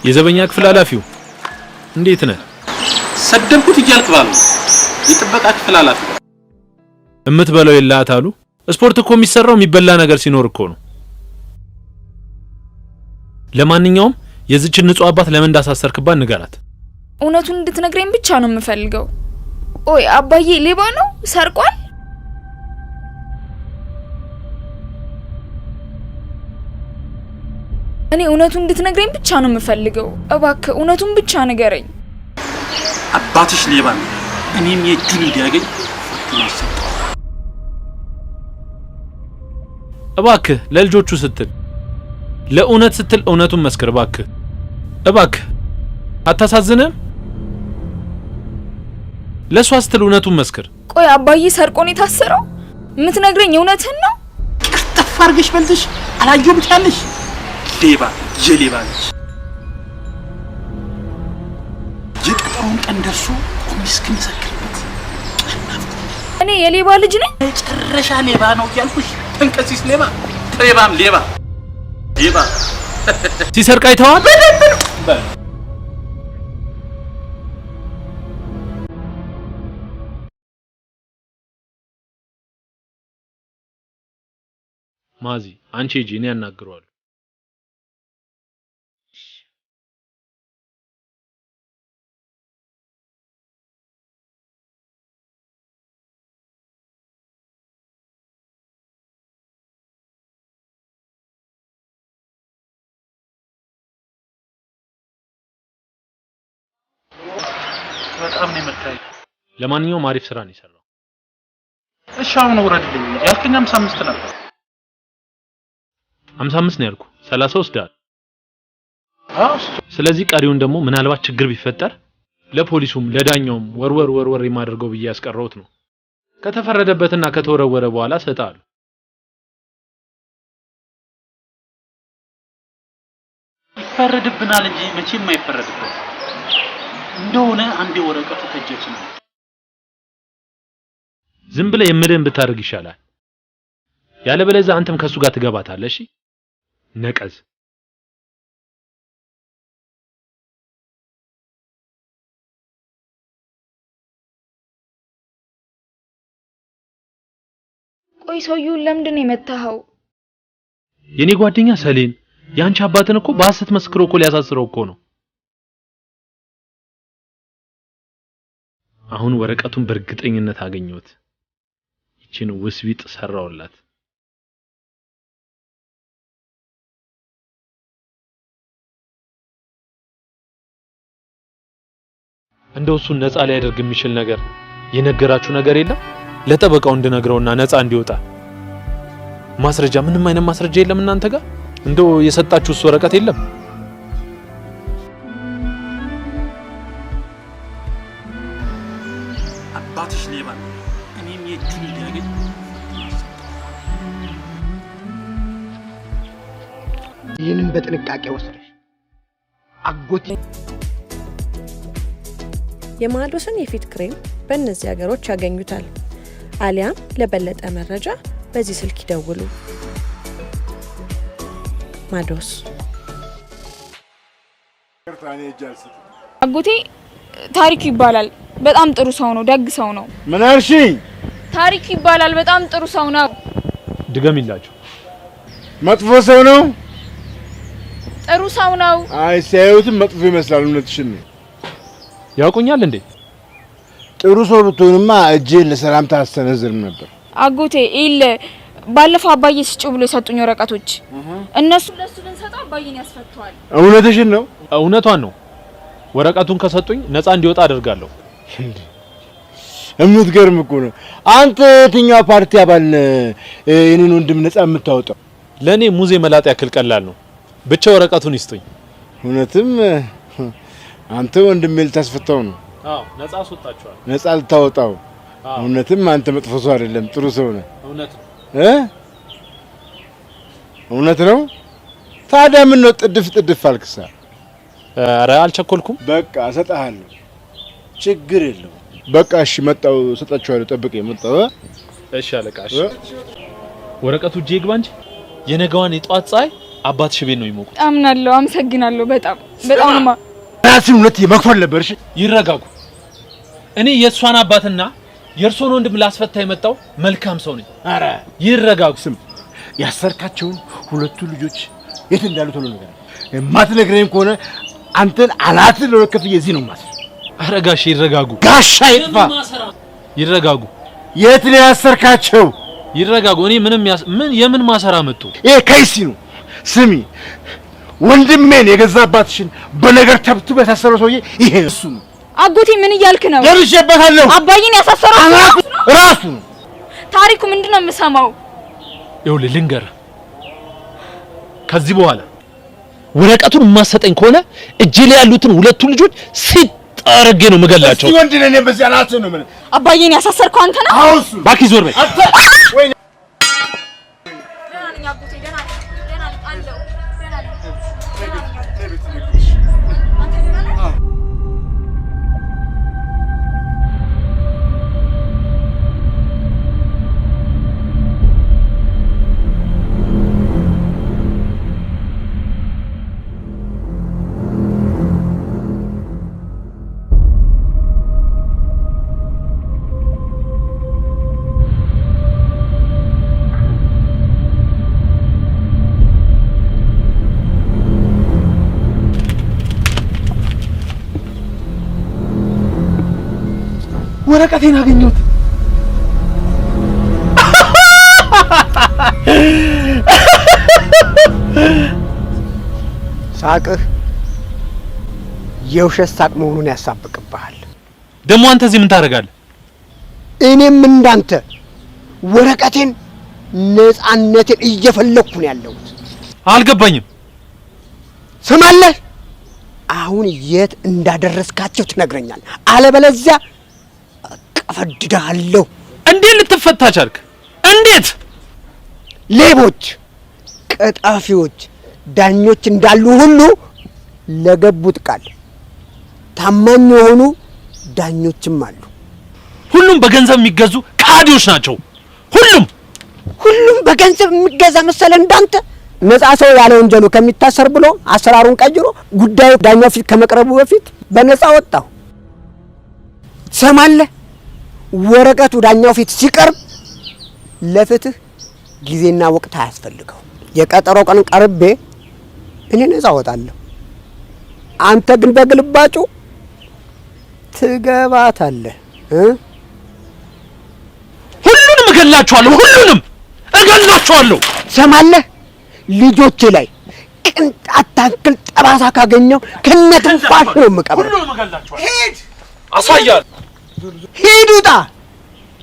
የዘበኛ ክፍል ኃላፊው እንዴት ነህ? ሰደብኩት እያልክ ባሉ የጥበቃ ክፍል ኃላፊ እምትበለው የላት አሉ። ስፖርት እኮ የሚሰራው የሚበላ ነገር ሲኖር እኮ ነው። ለማንኛውም የዚችን ንጹህ አባት ለምን እንዳሳሰርክባት ንገራት። እውነቱን እንድትነግረኝ ብቻ ነው የምፈልገው። ኦይ አባዬ ሌባ ነው? ሰርቋል? እኔ እውነቱን እንድትነግረኝ ብቻ ነው የምፈልገው። እባክህ እውነቱን ብቻ ንገረኝ። አባትሽ ሌባ ነው። እኔም የእጁን እንዲያገኝ ማሰብ። እባክህ ለልጆቹ ስትል ለእውነት ስትል እውነቱን መስክር እባክህ። እባክህ አታሳዝንም? ለሷ ስትል እውነቱን መስክር። ቆይ አባዬ ሰርቆ ነው የታሰረው? የምትነግረኝ እውነትህን ነው? ቅርጥፍ አድርገሽ በልተሽ አላየሁም ትያለሽ። ሌባ የሌባ ልጅ የቀጠሮውን ቀን ደርሶ ቆሜ እስክመሰክርበት እኔ የሌባ ልጅ ነኝ? መጨረሻ ሌባ ነው ያልኩሽ። ተንከሲስ ሌባ፣ ሌባም ሌባ ሌባ ሲሰርቅ አይተዋል? በል ማዚ አንቺ ሂጂ፣ እኔ ያናግረዋለሁ። በጣም ነው የመጣኝ። ለማንኛውም አሪፍ ስራ ነው የሰራው። እሺ አሁን ወረድልኝ። ያልከኝ 55 ነበር። 55 ነው ያልኩ፣ 30 ወስደሃል። ስለዚህ ቀሪውን ደግሞ ምናልባት ችግር ቢፈጠር ለፖሊሱም ለዳኛውም ወርወር የማደርገው ብዬ ያስቀረውት ነው። ከተፈረደበትና ከተወረወረ በኋላ ሰጣሉ። ይፈረድብናል እንጂ መቼም አይፈረድበት እንደሆነ አንዴ ወረቀቱ ከጀች ነው። ዝም ብለህ የምልህን ብታደርግ ይሻላል። ያለበለዚያ አንተም ከሱ ጋር ትገባታለህ። እሺ ነቀዝ። ቆይ ሰውዬውን ለምንድን ነው የመታኸው? የኔ ጓደኛ ሰሌን ያንቺ አባትን እኮ በሐሰት መስክሮ እኮ ሊያሳስረው እኮ ነው። አሁን ወረቀቱን በእርግጠኝነት አገኘሁት። ይቺን ውስቢጥ ሰራውላት። እንደው እሱን ነፃ ሊያደርግ የሚችል ነገር የነገራችሁ ነገር የለም? ለጠበቃው እንድነግረውና ነፃ እንዲወጣ ማስረጃ፣ ምንም አይነት ማስረጃ የለም እናንተ ጋር? እንደው የሰጣችሁስ ወረቀት የለም? አባትሽ ሌባ ነው። እኔም የእጁን እንዲያገኝ ይህንን በጥንቃቄ ወስደሽ አጎቴ የማዶስን የፊት ክሬም በእነዚህ ሀገሮች ያገኙታል። አሊያም ለበለጠ መረጃ በዚህ ስልክ ይደውሉ። ማዶስ አጎቴ ታሪኩ ይባላል። በጣም ጥሩ ሰው ነው፣ ደግ ሰው ነው። ምን አልሽኝ? ታሪኩ ይባላል። በጣም ጥሩ ሰው ነው። ድገሚላችሁ። መጥፎ ሰው ነው? ጥሩ ሰው ነው። አይ ሲያዩትም መጥፎ ይመስላል። እውነትሽን ነው። ያውቁኛል እንዴ? ጥሩ ሰው ብትሆንማ እጄን ለሰላምታ አስተነዝርም ነበር። አጎቴ ኢል ባለፈው አባዬ ስጭው ብሎ የሰጡኝ ወረቀቶች እነሱ ለሱ ብንሰጠው አባዬን ያስፈቷል። እውነትሽን ነው? እውነቷን ነው። ወረቀቱን ከሰጡኝ ነፃ እንዲወጣ አደርጋለሁ። እምትገርም እኮ ነው። አንተ የትኛው ፓርቲ አባል የኔን ወንድም ነፃ የምታወጣው? ለኔ ሙዜ መላጥ ያክል ቀላል ነው። ብቻ ወረቀቱን ይስጡኝ። እውነትም አንተ ወንድሜ ልታስፈታው ነው? አዎ ነፃ አስወጣቸዋል። ነፃ ልታወጣው? እውነትም አንተ መጥፎ ሰው አይደለም፣ ጥሩ ሰው ነህ። እውነት ነው። እውነት ነው። ታዲያ ምን ነው ጥድፍ አልክሳ? ኧረ አልቸኮልኩም። በቃ እሰጥሃለሁ፣ ችግር የለውም። በቃ እሺ፣ መጣሁ፣ እሰጣችኋለሁ። ጠብቀኝ፣ መጣሁ። እሺ አለቃ። እሺ ወረቀቱ እጄ ይግባ እንጂ የነገዋን የጧት ፀሐይ አባትሽ ቤት ነው የሚሞቁት። አምናለሁ። አመሰግናለሁ። በጣም ነው ራስን ሁለት የመክፈል ነበርሽ። ይረጋጉ። እኔ የእሷን አባትና የእርሶን ወንድም ላስፈታ የመጣው መልካም ሰው ነኝ። አረ ይረጋጉ። ስም ያሰርካቸውን ሁለቱ ልጆች የት እንዳሉ ቶሎ ነገር የማትነግረኝ ከሆነ አንተን አላትን ለወከፍ የዚህ ነው ማሰር። አረ ጋሼ ይረጋጉ። ጋሻ ይጥፋ። ይረጋጉ። የት ነው ያሰርካቸው? ይረጋጉ። እኔ ምን የምን ማሰራ መጥቶ ይሄ ከይሲ ነው። ስሚ ወንድሜን የገዛ አባትሽን በነገር ተብትበ ያሳሰረው ሰውዬ ይሄ እሱ ነው። አጎቴ ምን እያልክ ነው? ደርሼበታለሁ። አባዬን ያሳሰረው ራሱ ነው። ታሪኩ ምንድነው የምሰማው? ይኸውልህ ልንገርህ፣ ከዚህ በኋላ ወረቀቱን የማሰጠኝ ከሆነ እጄ ላይ ያሉትን ሁለቱ ልጆች ሲጣረጌ ነው የምገላቸው። እስቲ ወንድ ነኝ በዚህ አናት ነው ምን አባዬን ያሳሰርከው አንተ ነህ? አዎ እሱ። እባክህ ዞር በይ። ወይ ወረቀቴን አገኘሁት። ሳቅህ የውሸት ሳቅ መሆኑን ያሳብቅብሃል። ደግሞ አንተ እዚህ ምን ታደርጋለህ? እኔም እንዳንተ ወረቀቴን ነፃነቴን እየፈለኩ ነው ያለሁት። አልገባኝም። ስማለህ፣ አሁን የት እንዳደረስካቸው ትነግረኛል። አለበለዚያ አቀፈድዳለሁ። እንዴት ልትፈታ ቻልክ? እንዴት? ሌቦች፣ ቀጣፊዎች፣ ዳኞች እንዳሉ ሁሉ ለገቡት ቃል ታማኝ የሆኑ ዳኞችም አሉ። ሁሉም በገንዘብ የሚገዙ ካዲዎች ናቸው። ሁሉም በገንዘብ የሚገዛ መሰለ እንዳንተ? ነፃ ሰው ያለ ወንጀሉ ከሚታሰር ብሎ አሰራሩን ቀይሮ ጉዳዩ ዳኛው ፊት ከመቅረቡ በፊት በነፃ ወጣው። ሰማለህ? ወረቀቱ ዳኛው ፊት ሲቀርብ ለፍትህ ጊዜና ወቅት አያስፈልገው። የቀጠሮ ቀን ቀርቤ እኔ ነፃ ወጣለሁ። አንተ ግን በግልባጩ ትገባታለህ። ሁሉንም እገላቸዋለሁ። ሁሉንም እገላቸዋለሁ። ሰማለህ? ልጆቼ ላይ ቅንጣት ታክል ጠባሳ ካገኘው ከነትንፋሽ ነው የምቀብረው። ሁሉንም እገላቸዋለሁ። ሂድ፣ አሳያለሁ። ሂድ፣ ውጣ፣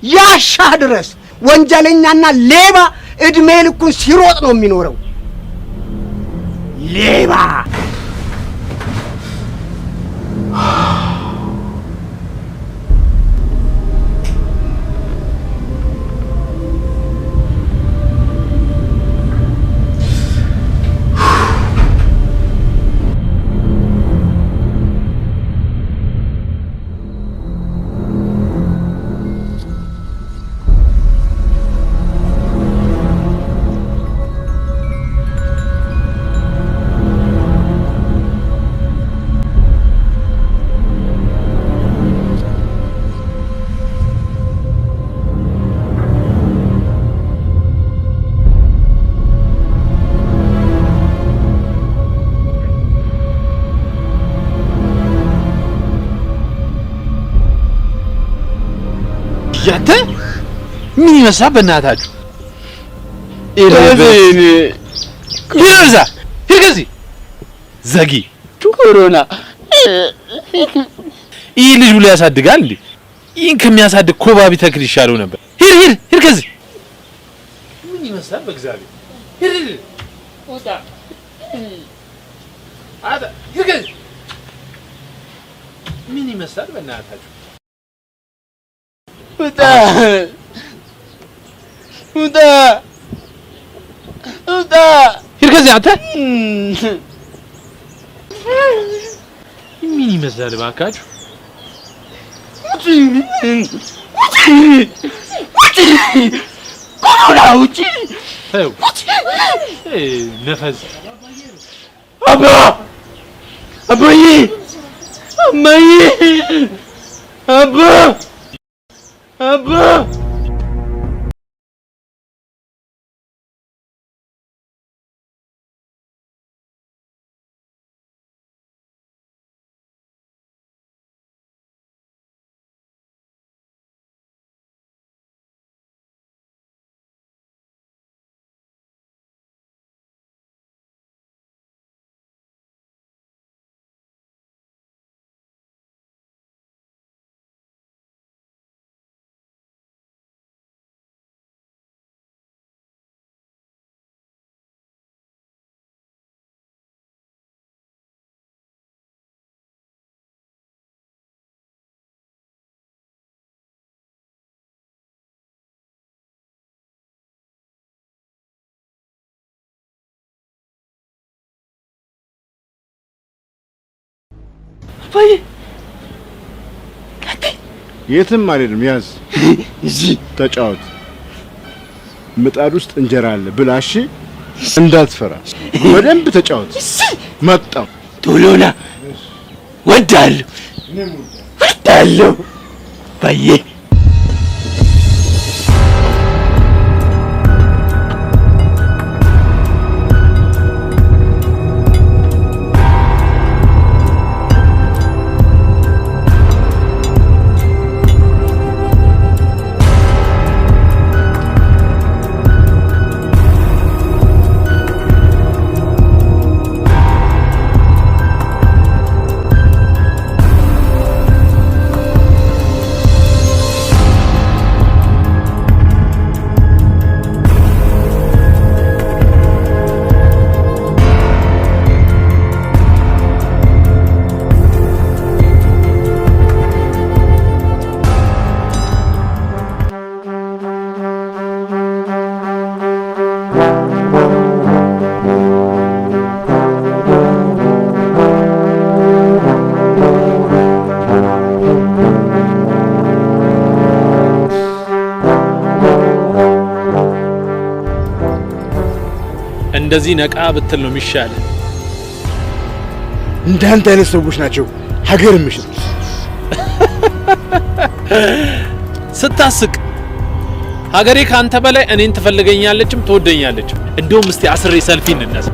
ያሻህ ድረስ። ወንጀለኛና ሌባ እድሜ ልኩን ሲሮጥ ነው የሚኖረው። ሌባ ያንተ ምን ይመስላል? በእናታችሁ ይረዛ ይርገዚ ዘጊ ኮሮና ይህ ልጅ ብሎ ያሳድጋል እንዴ? ይህን ከሚያሳድግ ኮባቢ ተክል ይሻለው ነበር። ሂድ ከዚህ። ምን ይመስላል? በእግዚአብሔር ሂድ ወጣ አዳ ሂድ ከዚህ። ምን ይመስላል? በእናታችሁ ውጣ ሂድ ከዚህ አንተ። ምን ይመስላል እባካችሁ? አውጪ ነፈዝ አባ አባዬ እማዬ አባ አባ የትም አልሄድም። ያዝ እዚህ ተጫወት። ምጣድ ውስጥ እንጀራ አለ ብላሽ፣ እንዳትፈራ በደንብ ተጫወት። መጣው ቶሎና ወዳለሁ ወዳለሁ ባዬ እንደዚህ ነቃ ብትል ነው የሚሻል። እንዳንተ አይነት ሰዎች ናቸው ሀገር የሚሽጡት። ስታስቅ ሀገሬ ካንተ በላይ እኔን ትፈልገኛለችም ትወደኛለችም። እንደውም እስቲ አስሬ ሰልፊ እንነሳ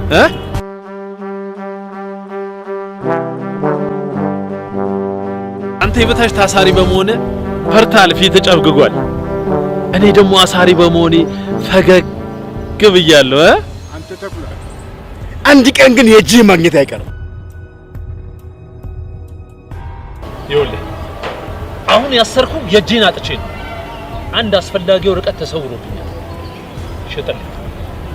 አንተ የበታች ታሳሪ በመሆነ ፈርታል፣ ፊት ተጨብግጓል። እኔ ደግሞ አሳሪ በመሆኔ ፈገግ ብያለሁ። አንተ ተኩላ አንድ ቀን ግን የእጅ ማግኘት አይቀርም። ይኸውልህ አሁን ያሰርኩ የእጄን አጥቼ ነው። አንድ አስፈላጊ ወረቀት ተሰውሮብኛል። ሸጠልኝ፣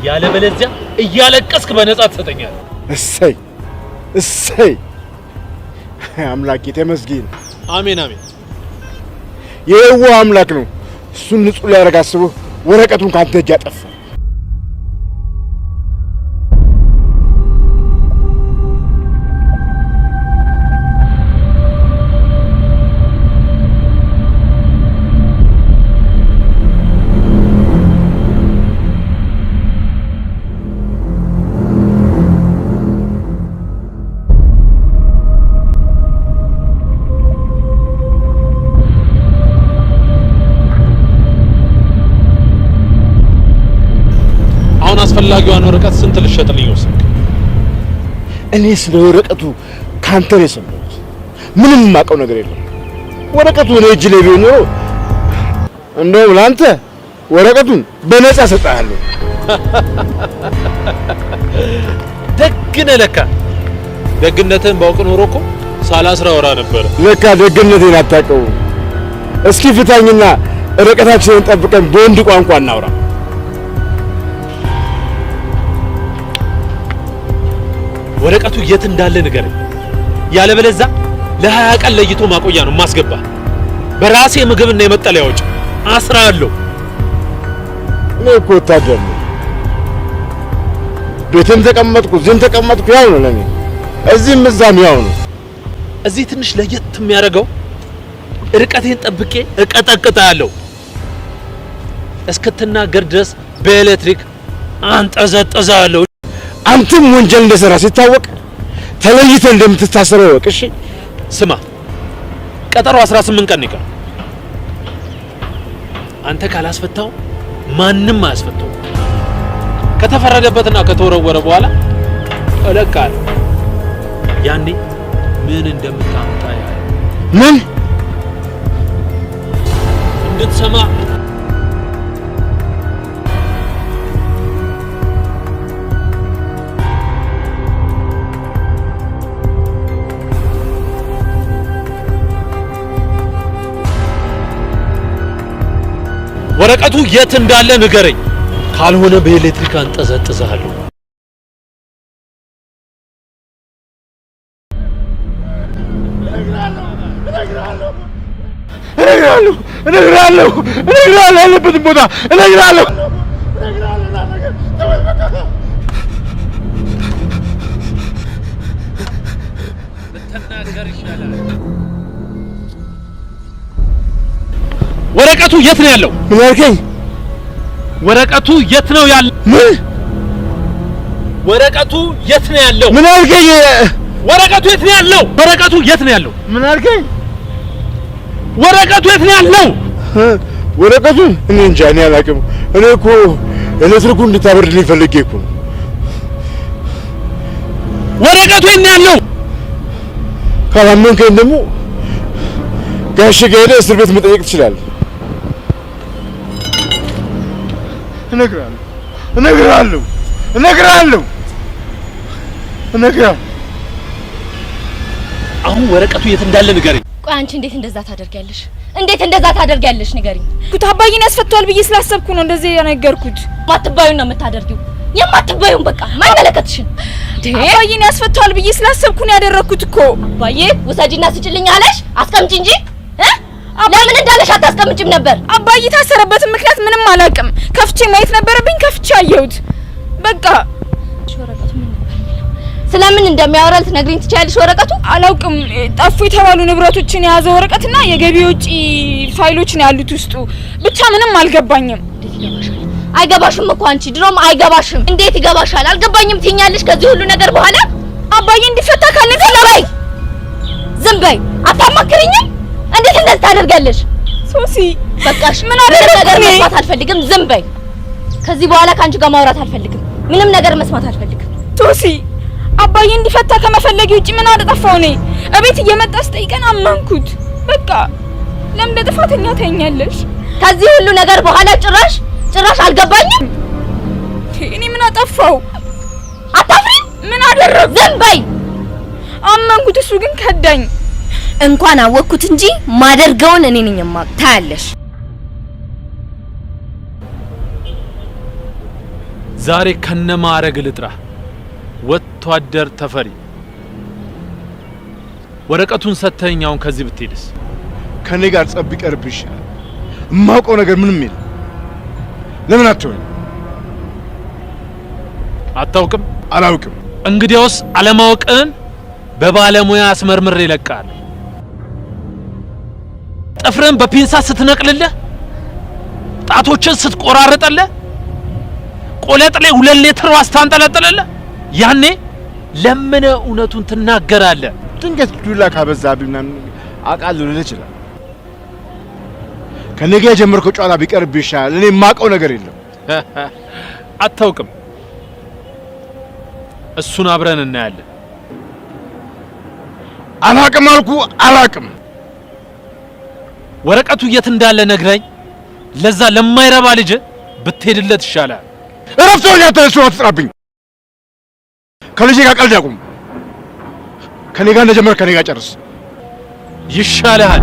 ያለበለዚያ እያለቀስክ በነጻ ትሰጠኛለህ። እሰይ እሰይ፣ አምላኬ ተመስገን። አሜን አሜን። የዋህ አምላክ ነው እሱን ንጹህ ሊያደርግ አስቦ ወረቀቱን ካንተ እጅ አጠፋ። አስፈላጊዋን ወረቀት ስንት ልሸጥልኝ ወሰንክ? እኔ ስለ ወረቀቱ ካንተ ነው የሰማሁት። ምንም የማውቀው ነገር የለም። ወረቀቱ እኔ እጅ ላይ ቢሆን ኖሮ እንደውም ለአንተ ወረቀቱን በነጻ ሰጣለሁ። ደግ ነህ ለካ። ደግነትህን ባውቅ ኖሮ እኮ ሳላስራ ወራ ነበር። ለካ ደግነቴን አታውቀውም። እስኪ ፍታኝና ርቀታችንን ጠብቀን በወንድ ቋንቋ እናውራ። ወረቀቱ የት እንዳለ ንገረኝ። ያለበለዚያ ለ20 ቀን ለይቶ ማቆያ ነው ማስገባ። በራሴ ምግብና የመጠለያ ወጪ አስራለሁ። እኔ እኮ ወታደር ነኝ። ቤትም ተቀመጥኩ እዚህም ተቀመጥኩ ያው ነው ለኔ። እዚህም እዛም ያው ነው። እዚህ ትንሽ ለየት የሚያደርገው ርቀቴን ጠብቄ እቀጠቅጣለሁ። እስክትናገር ድረስ በኤሌክትሪክ አንጠዘጥዛለሁ። አንተም ወንጀል እንደሰራ ሲታወቅ ተለይተህ እንደምትታሰረው ወቅ። እሺ ስማ፣ ቀጠሮ 18 ቀን ይቀር። አንተ ካላስፈታው ማንንም አያስፈታው። ከተፈረደበትና ከተወረወረ በኋላ እለቃለሁ። ያኔ ምን እንደምታመጣ ምን እንድትሰማ ወረቀቱ የት እንዳለ ንገረኝ፣ ካልሆነ በኤሌክትሪክ አንጠዘጥዝሃለሁ። እነግርሃለሁ ያለበትን ቦታ እነግርሃለሁ። ወረቀቱ የት ነው ያለው? ምን አልከኝ? ወረቀቱ የት ነው ያለው? ምን? ወረቀቱ የት ነው ያለው? ምን አልከኝ? ወረቀቱ የት ነው ያለው? ወረቀቱ የት ነው ያለው? ምን አልከኝ? ወረቀቱ የት ነው ያለው? ወረቀቱ እኔ እንጃ፣ እኔ አላውቅም። እኔ እኮ ኤሌክትሪኩ እንድታበርድልኝ ፈልጌ እኮ ነው። ወረቀቱ የት ነው ያለው? ካላመንከኝ ደግሞ ጋሼ ጋር ሄደህ እስር ቤት መጠየቅ ትችላለህ። እነግርሃለሁ። አሁን ወረቀቱ የት እንዳለ ንገረኝ። ቆይ አንቺ እንዴት እንደዛ ታደርጊያለሽ? ንገሪኝ። ኩት አባዬን ያስፈቷል ብዬ ስላሰብኩ ነው እንደዚህ የነገርኩት። ማትባዩን ነው የምታደርጊው። የማትባዩን በቃ ማይመለከትሽን። አባዬን ያስፈቷል ብዬ ስላሰብኩ ነው ያደረኩት እኮ። አባዬ ውሰጂና ስጭልኝ አለሽ? አስቀምጪ እንጂ ለምን እንዳለሽ አታስቀምጪም ነበር? አባዬ ታሰረበትን ምክንያት ምንም አላውቅም። ከፍቼ ማየት ነበረብኝ፣ ከፍቼ አየሁት። በቃ ወረቀቱ ምን ነበር የሚለው? ስለምን እንደሚያወራ ልትነግሪኝ ትችያለሽ? ወረቀቱ አላውቅም። ጠፉ የተባሉ ንብረቶችን የያዘ ወረቀትና የገቢ ወጪ ፋይሎችን ያሉት ውስጡ። ብቻ ምንም አልገባኝም። እንዴት ይገባሻል? አይገባሽም እኮ አንቺ ድሮም አይገባሽም። እንዴት ይገባሻል? አልገባኝም ትይኛለሽ ከዚህ ሁሉ ነገር በኋላ። አባዬ እንዲፈታ ካለኝ ዝም በይ። አታማክሪኝም? እንዴት እንደዚህ ታደርጋለሽ? ሶሲ በቃሽ። ምን ነገር መስማት አልፈልግም። ዝም በይ። ከዚህ በኋላ ካንቺ ጋር ማውራት አልፈልግም። ምንም ነገር መስማት አልፈልግም። ሶሲ አባዬ እንዲፈታ ከመፈለጊ ውጪ ምን አጠፋው? እኔ እቤት እየመጣ ስጠይቀን አመንኩት። በቃ ለምን ጥፋተኛ ታኛለሽ? ከዚህ ሁሉ ነገር በኋላ ጭራሽ አልገባኝም። እኔ ምን አጠፋው? አታፍሪም? ምን አደረኩ? ዝም በይ። አመንኩት፣ እሱ ግን ከዳኝ። እንኳን አወቅኩት እንጂ ማደርገውን እኔ ነኝ የማውቅ። ታያለሽ። ዛሬ ከነማረግ ልጥራ። ወታደር ተፈሪ ወረቀቱን ሰተኛውን ከዚህ ብትሄድስ? ከኔ ጋር ጸብ ይቀርብሽ። የማውቀው ነገር ምንም የለም። ለምን አትሆኝ? አታውቅም? አላውቅም። እንግዲያውስ አለማወቅን በባለሙያ አስመርምሬ ይለቃል። ጥፍርን በፒንሳ ስትነቅልልህ፣ ጣቶችን ስትቆራርጥልህ፣ ቆለጥ ላይ 2 ሊትር ዋስ ታንጠለጥልልህ፣ ያኔ ለምን እውነቱን ትናገራለህ? ድንገት ዱላ ካበዛብኝ ምናምን አውቃለሁ ልልህ እችላለሁ። ከኔ ጋር የጀመርከው ጨዋታ ቢቀርብ ይሻላል። እኔ የማውቀው ነገር የለም። አታውቅም። እሱን አብረን እናያለን። አላውቅም አልኩ፣ አላውቅም። ወረቀቱ የት እንዳለ ነግረኝ። ለዛ ለማይረባ ልጅ ብትሄድለት ይሻላል። እረፍቶኛ ተነሱ፣ አትጥራብኝ። ከልጄ ጋር ቀልድ አቁም። ከኔ ጋር እንደጀመርክ ከኔ ጋር ጨርስ። ይሻልሃል።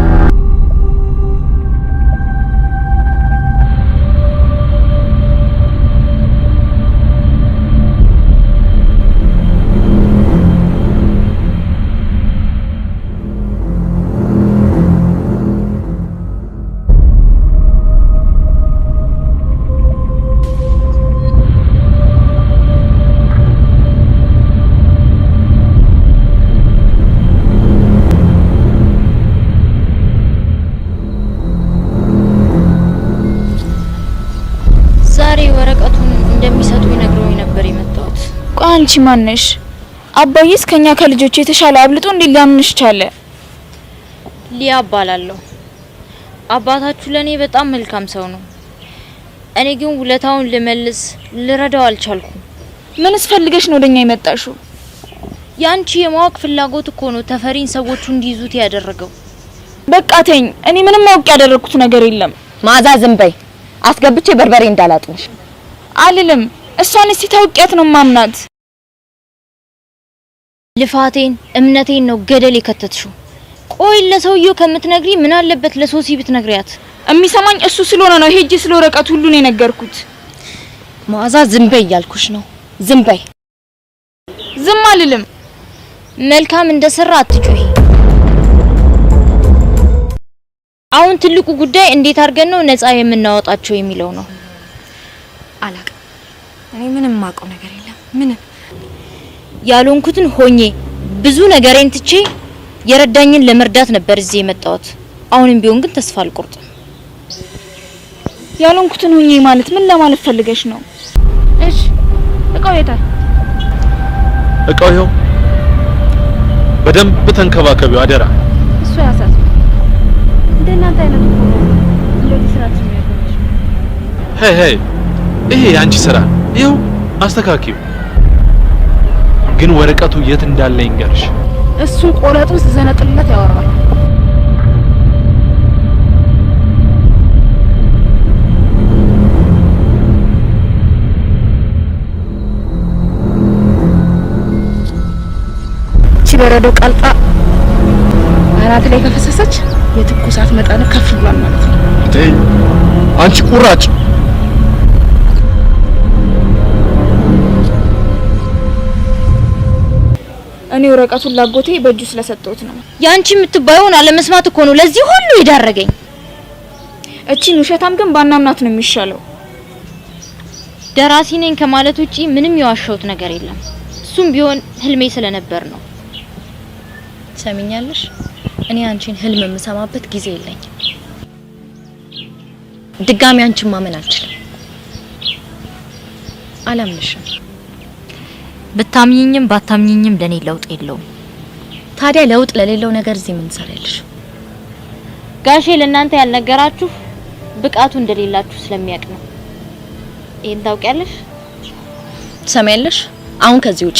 አንቺ ማነሽ? አባዬስ ከኛ ከልጆች የተሻለ አብልጦ እንዴት ሊያምንሽ ቻለ? ሊያ እባላለሁ። አባታችሁ ለኔ በጣም መልካም ሰው ነው። እኔ ግን ውለታውን ልረዳው አልቻልኩም። ምንስ ፈልገሽ ነው ወደኛ የመጣሽው? ያንቺ የማወቅ ፍላጎት እኮ ነው ተፈሪን ሰዎቹ እንዲይዙት ያደረገው። በቃ ተኝ። እኔ ምንም ማወቅ ያደረኩት ነገር የለም። ማዛ ዝም በይ። አስገብቼ በርበሬ እንዳላጥንሽ አልልም። እሷን እስቲ ታውቂያት ነው ማምናት። ልፋቴን እምነቴን ነው ገደል የከተትሽው። ቆይ ለሰውየው ከምትነግሪ ምን አለበት ለሶሲ ብትነግሪያት? የሚሰማኝ እሱ ስለሆነ ነው ሄጄ ስለ ወረቀቱ ሁሉን የነገርኩት። ማዛ ዝም በይ ያልኩሽ ነው። ዝም በይ። ዝም አልልም። መልካም እንደሰራ አትጩሂ። አሁን ትልቁ ጉዳይ እንዴት አድርገን ነው ነፃ የምናወጣቸው የሚለው ነው። አላውቅም። እኔ ምንም ማውቀው ነገር የለም። ምንም ያልሆንኩትን ሆኜ ብዙ ነገሬን ትቼ የረዳኝን ለመርዳት ነበር እዚህ የመጣሁት። አሁንም ቢሆን ግን ተስፋ አልቆርጥም። ያልሆንኩትን ሆኜ ማለት ምን ለማለት ፈልገሽ ነው? እሺ እቃው የታል? እቃው ይኸው። በደንብ ተንከባከቢው አደራ። እሱ ያሳስ እንደናንተ አይነት እንደዚህ ስራችን ያደርጋሽ። ሄይ ይሄ ያንቺ ስራ ይኸው አስተካክዩ። ግን ወረቀቱ የት እንዳለ ይንገርሽ። እሱን ቆለጡን ዘነጥለት ያወራል። በረዶ ቀልጣ አናት ላይ ከፈሰሰች የትኩሳት መጠን ከፍ ብሏል ማለት ነው። ተይ አንቺ ቁራጭ! እኔ ወረቀቱን ላጎቴ በእጁ ስለሰጠሁት ነው። ያንቺ የምትባየውን አለመስማት እኮ ነው ለዚህ ሁሉ ይዳረገኝ። እቺን ውሸታም ግን ባናምናት ነው የሚሻለው። ደራሲ ነኝ ከማለት ውጪ ምንም የዋሸሁት ነገር የለም። እሱም ቢሆን ህልሜ ስለነበር ነው። ሰሚኛለሽ? እኔ አንቺን ህልም የምሰማበት ጊዜ የለኝም። ድጋሚ አንቺን ማመን አልችልም። አላምንሽም። ብታምኚኝም ባታምኚኝም ለኔ ለውጥ የለውም። ታዲያ ለውጥ ለሌለው ነገር እዚህ ምን ትሰሪያለሽ? ጋሼ ለእናንተ ያልነገራችሁ ብቃቱ እንደሌላችሁ ስለሚያውቅ ነው። ይሄን ታውቂያለሽ? ሰሚያለሽ? አሁን ከዚህ ውጪ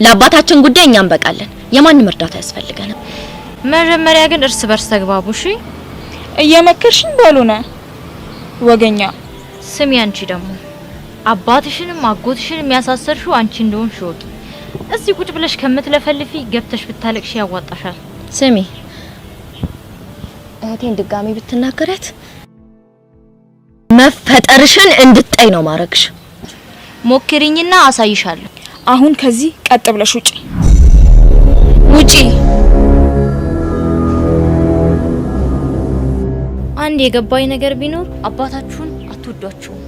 ለአባታችን ጉዳይ እኛም በቃለን። የማንም እርዳታ ያስፈልገናል። መጀመሪያ ግን እርስ በርስ ተግባቡ። እሺ? እየመከርሽኝ ባልሆነ ወገኛ። ስሚ አንቺ ደግሞ አባትሽንም አጎትሽንም ያሳሰርሽው አንቺ እንደሆንሽ ወቂ። እዚህ ቁጭ ብለሽ ከምትለፈልፊ ገብተሽ ብታለቅሽ ያዋጣሻል። ስሚ እህቴን ድጋሚ ብትናገራት መፈጠርሽን እንድትጠይ ነው ማረግሽ። ሞክሪኝና አሳይሻለሁ። አሁን ከዚህ ቀጥ ብለሽ ውጪ ውጪ። አንድ የገባኝ ነገር ቢኖር አባታችሁን አትወዷቸውም።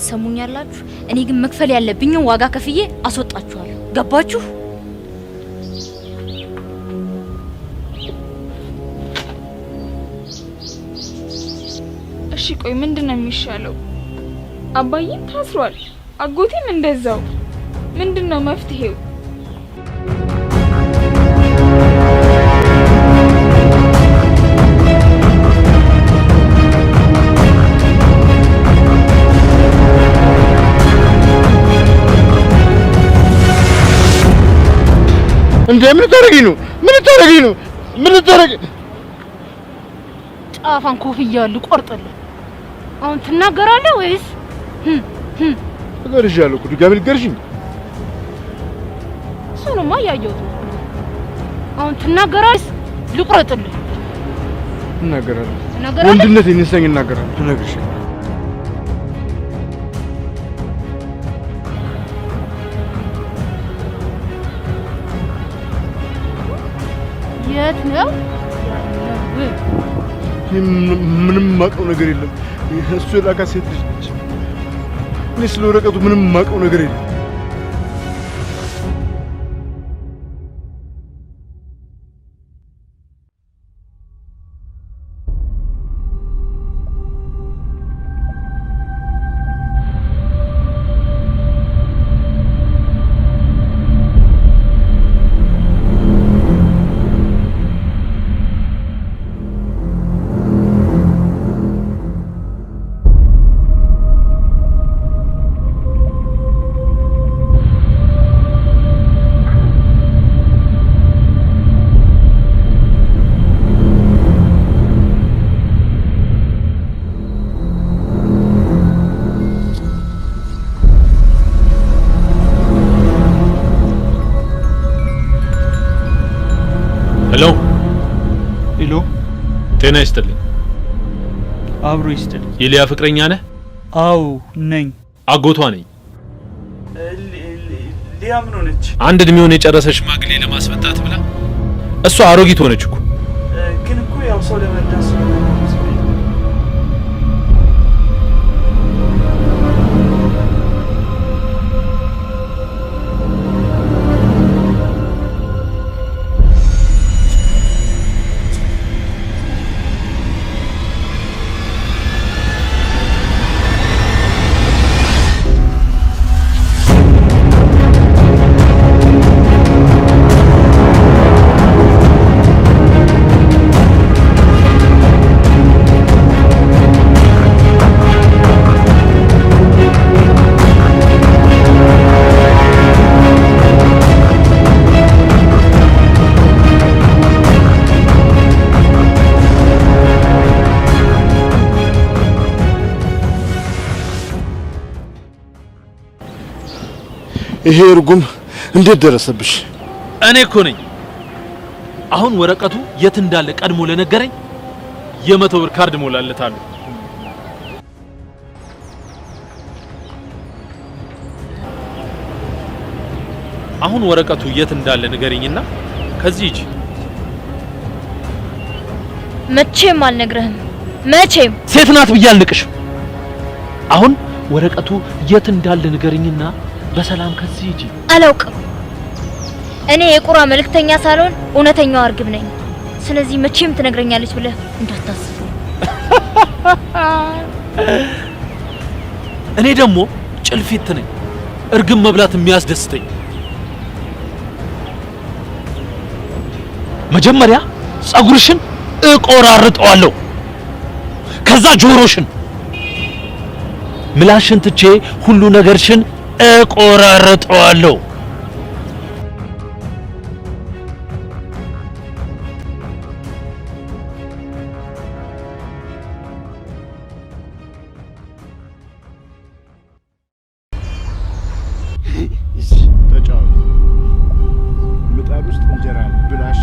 ሰሙኛላችሁ? እኔ ግን መክፈል ያለብኝን ዋጋ ከፍዬ አስወጣችኋለሁ። ገባችሁ? እሺ ቆይ ምንድነው የሚሻለው? አባዬም ታስሯል፣ አጎቴም እንደዛው። ምንድነው መፍትሄው? እንዴ ምን ታረጊ ነው? ምን ታረጊ ነው? ምን ታረጊ? ጫፋን ኮፍያ ልቆርጥልህ። አሁን ትናገራለህ ወይስ እገርሻለሁ? ኩዱ ጋብል ገርሽኝ። እሱንማ ያየሁት ነው። አሁን ትናገራለህ? ልቆርጥልህ። እናገራለሁ። ወንድነት ይነሳኝ። እናገራለሁ። ትነግርሻለሁ። የት ነው? ምንም ማቀው ነገር የለም። እሱ የላካ ሴት ልጅ ነች። እኔ ስለ ወረቀቱ ምንም ማቀው ነገር የለም። ጤና ይስጥልኝ። አብሮ ይስጥልኝ። የሊያ ፍቅረኛ ነህ? አዎ ነኝ። አጎቷ ነኝ። ሊያ ምን ሆነች? አንድ እድሜውን የጨረሰ ሽማግሌ ለማስፈታት ብላ እሷ አሮጊት ሆነች እኮ። ግን እኮ ያው ሰው ለመርዳት ስለሆነ ይሄ እርጉም እንዴት ደረሰብሽ? እኔ እኮ ነኝ። አሁን ወረቀቱ የት እንዳለ ቀድሞ ለነገረኝ 100 ብር ካርድ ሞላለታለሁ። አሁን ወረቀቱ የት እንዳለ ንገረኝና ከዚህ ሂጂ። መቼም አልነግርህም። መቼም ሴት ናት ብዬ አልንቅሽም። አሁን ወረቀቱ የት እንዳለ ንገረኝና በሰላም ከዚህ ሂጂ። አላውቅም። እኔ የቁራ መልእክተኛ ሳልሆን እውነተኛው አርግብ ነኝ። ስለዚህ መቼም ትነግረኛለች ብለህ እንዳታስብ። እኔ ደግሞ ጭልፊት ነኝ፣ እርግብ መብላት የሚያስደስተኝ። መጀመሪያ ጸጉርሽን እቆራርጠዋለሁ፣ ከዛ ጆሮሽን፣ ምላሽን ትቼ ሁሉ ነገርሽን እቆራርጠዋለሁ። ተጫወት። ምጣድ ውስጥ እንጀራ ብላሽ።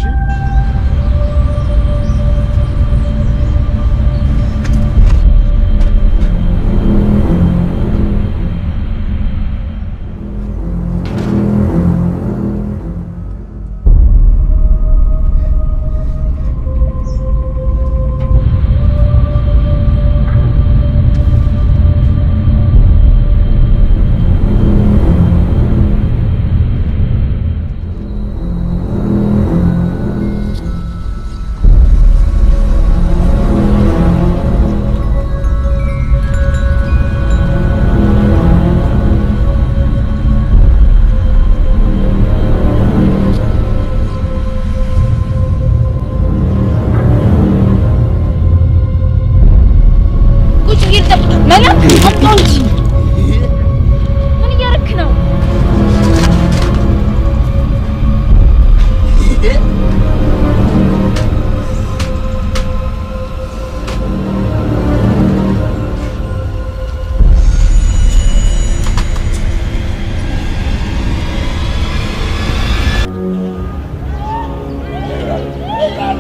ምን እያደረክ ነው?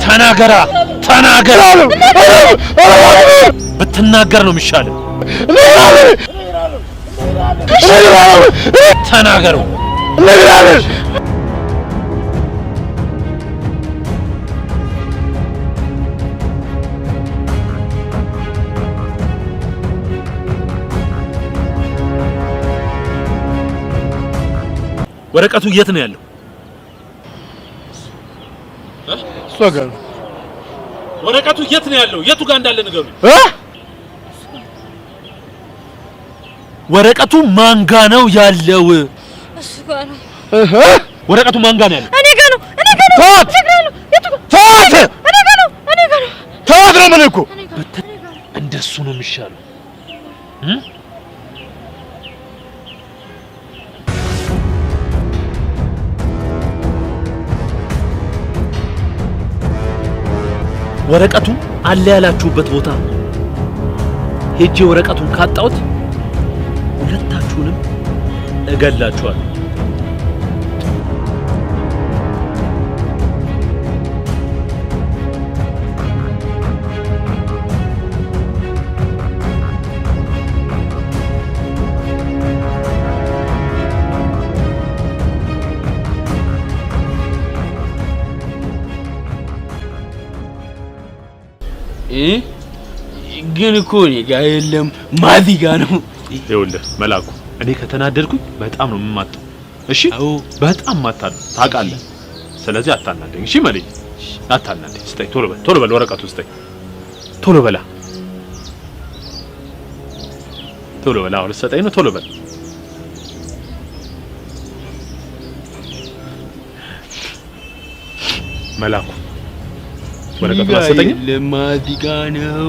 ተናገራ ተናገራ። ብትናገር ነው የሚሻለው። ተናገሩ። ወረቀቱ የት ነው ያለው? እሷ ጋር ነው። ወረቀቱ የት ነው ያለው? የቱ ጋር እንዳለ ንገሩኝ። ወረቀቱ ማን ጋ ነው ያለው? እሱ ጋር ነው። ወረቀቱ ማን ጋ ነው ያለው? እኔ ጋር ነው። እኔ ጋር ነው። ተዋት! የቱ ጋር? ተዋት! እኔ ጋር ነው። እኔ ጋር ነው። ተዋት ነው የምልህ እኮ። እንደሱ ነው የሚሻለው። ወረቀቱ አለ ያላችሁበት ቦታ ሄጄ ወረቀቱን ካጣሁት ሁለታችሁንም እገላችኋለሁ። ግን እኮ እኔ ጋር የለም ማዚ ጋር ነው። ይኸውልህ መላኩ እኔ ከተናደድኩኝ በጣም ነው የምማጣው። እሺ በጣም ማታለሁ ታውቃለህ። ስለዚህ አታናደኝ። እሺ መልኝ አታናደኝ። ስጠኝ ቶሎ በል ወረቀቱ ስጠኝ። ቶሎ በላ አሁን ልትሰጠኝ ነው? ቶሎ በል መላኩ ወረቀቱን አትሰጠኝም? ለማዚ ጋር ነው።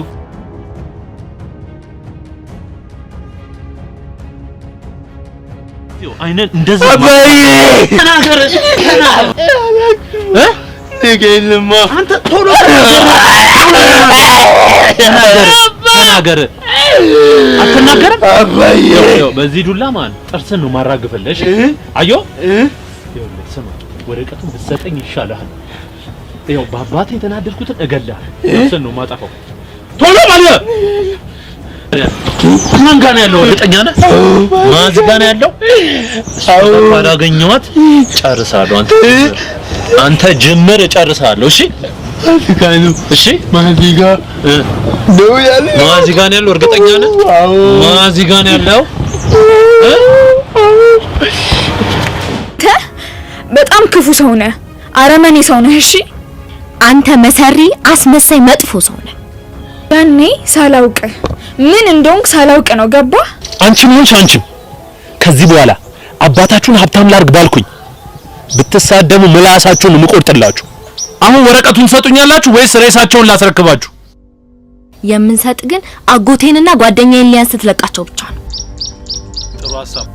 አይነን እንደዛ ተናገር ነገልማ አንተ ቶሎ ተናገር አትናገርም? አባዬ በዚህ ዱላ ማን ጥርስን ነው ማራግፈልሽ? አዮ ይኸውልህ ስማ ወረቀቱን ብትሰጠኝ ይሻላል። ይኸው በአባቴ የተናደድኩትን እገላለሁ። ጥርስን ነው ማጠፋው። ቶሎ ማለት ማን ጋር ነው ያለው? እርግጠኛ ነህ? ማዚ ጋር ነው ያለው? ባላገኘኋት ጨርሳለሁ። አንተ ጅምር ጨርሳለሁ። እሺ አፍካኑ እሺ ማዚ ጋር ነው ያለው። ማዚ ጋር ነው ያለው? እርግጠኛ ነህ? ማዚ ጋር ነው ያለው? በጣም ክፉ ሰው ነህ፣ አረመኔ ሰው ነህ። እሺ አንተ መሰሪ፣ አስመሳይ፣ መጥፎ ሰው ነህ። ያኔ ሳላውቅ ምን እንደሆንክ ሳላውቅ ነው ገባ? አንቺም ከዚህ በኋላ አባታችሁን ሀብታም ላርግ ባልኩኝ ብትሳደሙ ምላሳችሁን ምቆርጥላችሁ። አሁን ወረቀቱን ሰጡኛላችሁ ወይስ ሬሳቸውን ላስረክባችሁ? የምንሰጥ ግን አጎቴንና ጓደኛዬን ሊያንስ ትለቃቸው ብቻ ነው። ጥሩ ሐሳብ።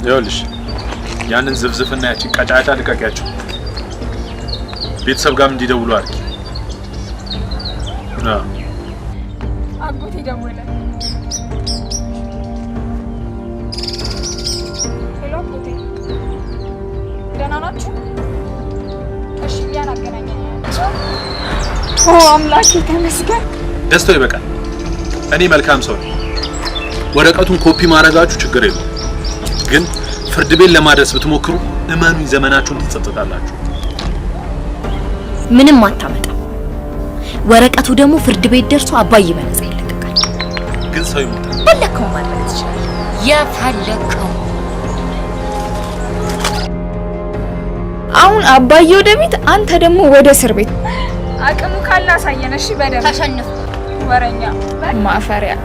ይኸውልሽ ያንን ዝብዝፍና ያቺን ቀጫጫ ልቀቂያቸው። ቤተሰብ ጋርም እንዲደውሉ አድርጊ። አጎቴ ደወለ። ሄሎ አጎቴ፣ ደህና ናችሁ? እሺ ያን አገናኘኝ። አምላኬ ተመስገን። ደስታው ይበቃል። እኔ መልካም ሰው ነኝ። ወረቀቱን ኮፒ ማድረጋችሁ ችግር የለውም፣ ግን ፍርድ ቤት ለማድረስ ብትሞክሩ እመኑኝ ዘመናችሁን ትጸጸታላችሁ። ምንም አታመጣ። ወረቀቱ ደግሞ ፍርድ ቤት ደርሶ አባይ በነፃ ይለቀቃል። ግን ሰው ይሞታል። ፈለከው ማድረግ ትችላለህ። የፈለከው አሁን አባዬ ወደ ቤት፣ አንተ ደግሞ ወደ እስር ቤት። አቅሙ ካለ አሳየን። እሺ በደምብ ተሸነፍ። ወረኛ ማፈሪያ።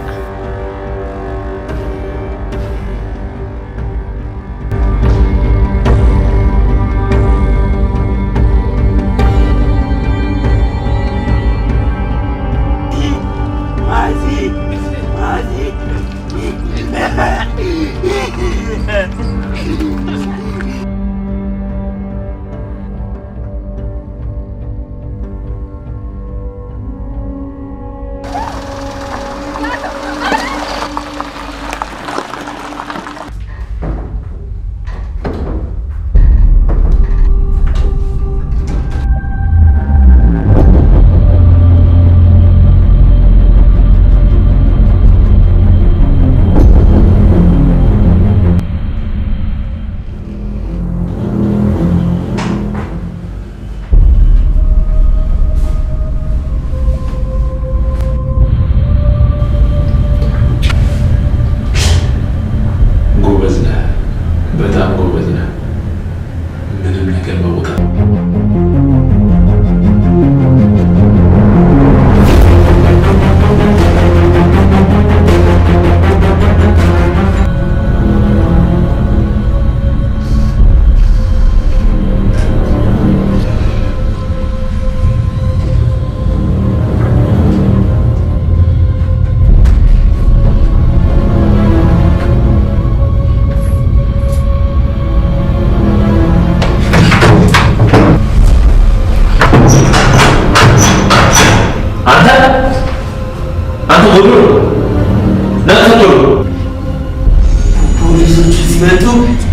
ፖሊሶች ሲመጡ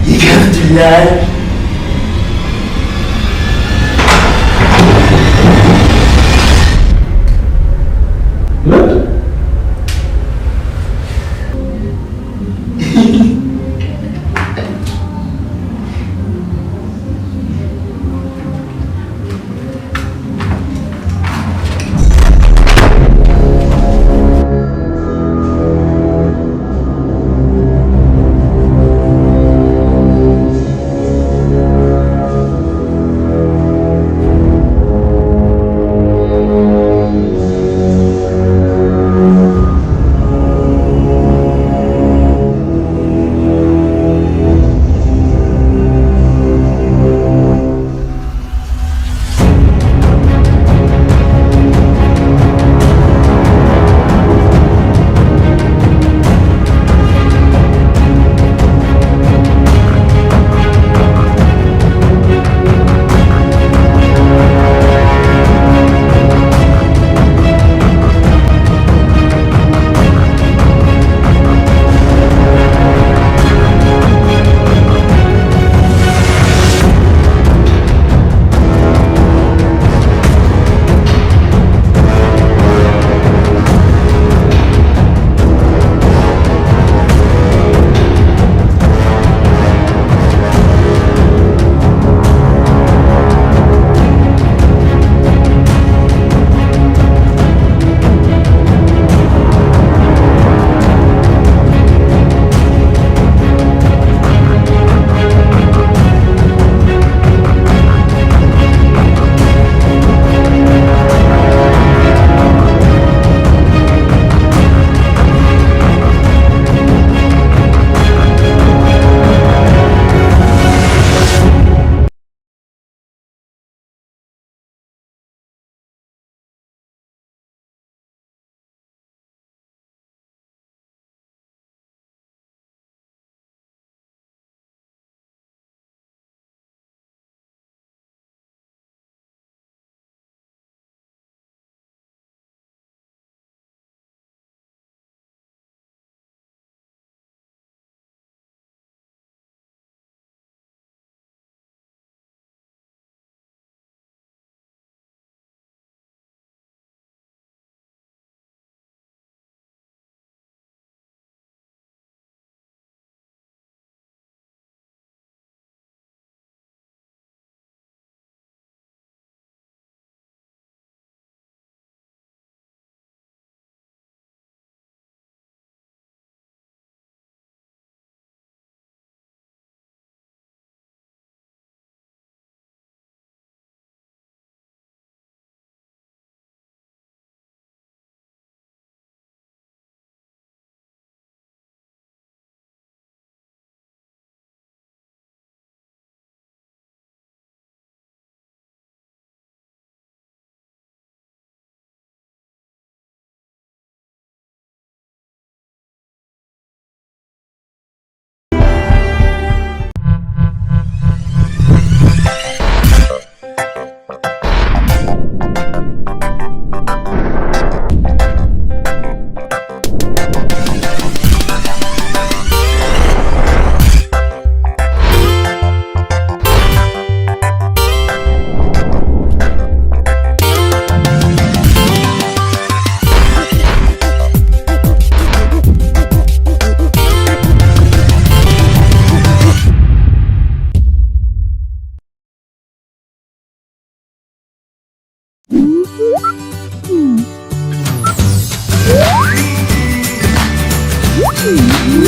ይከፍትላል።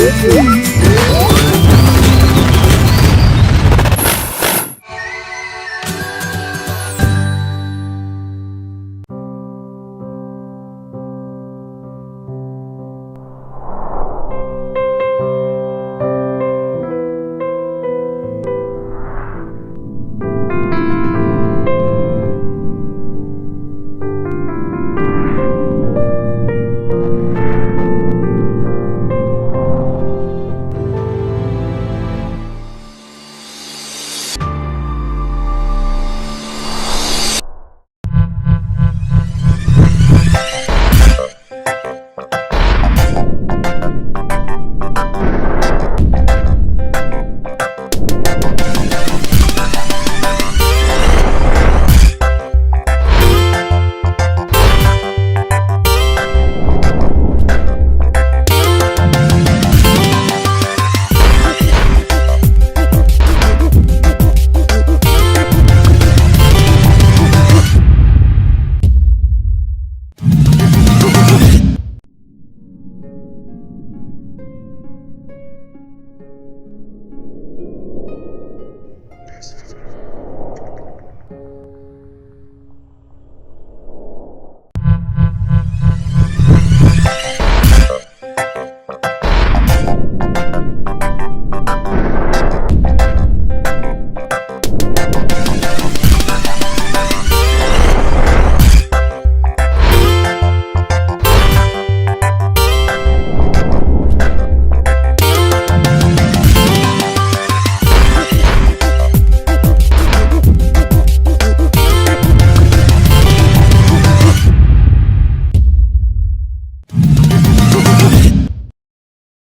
Thank you.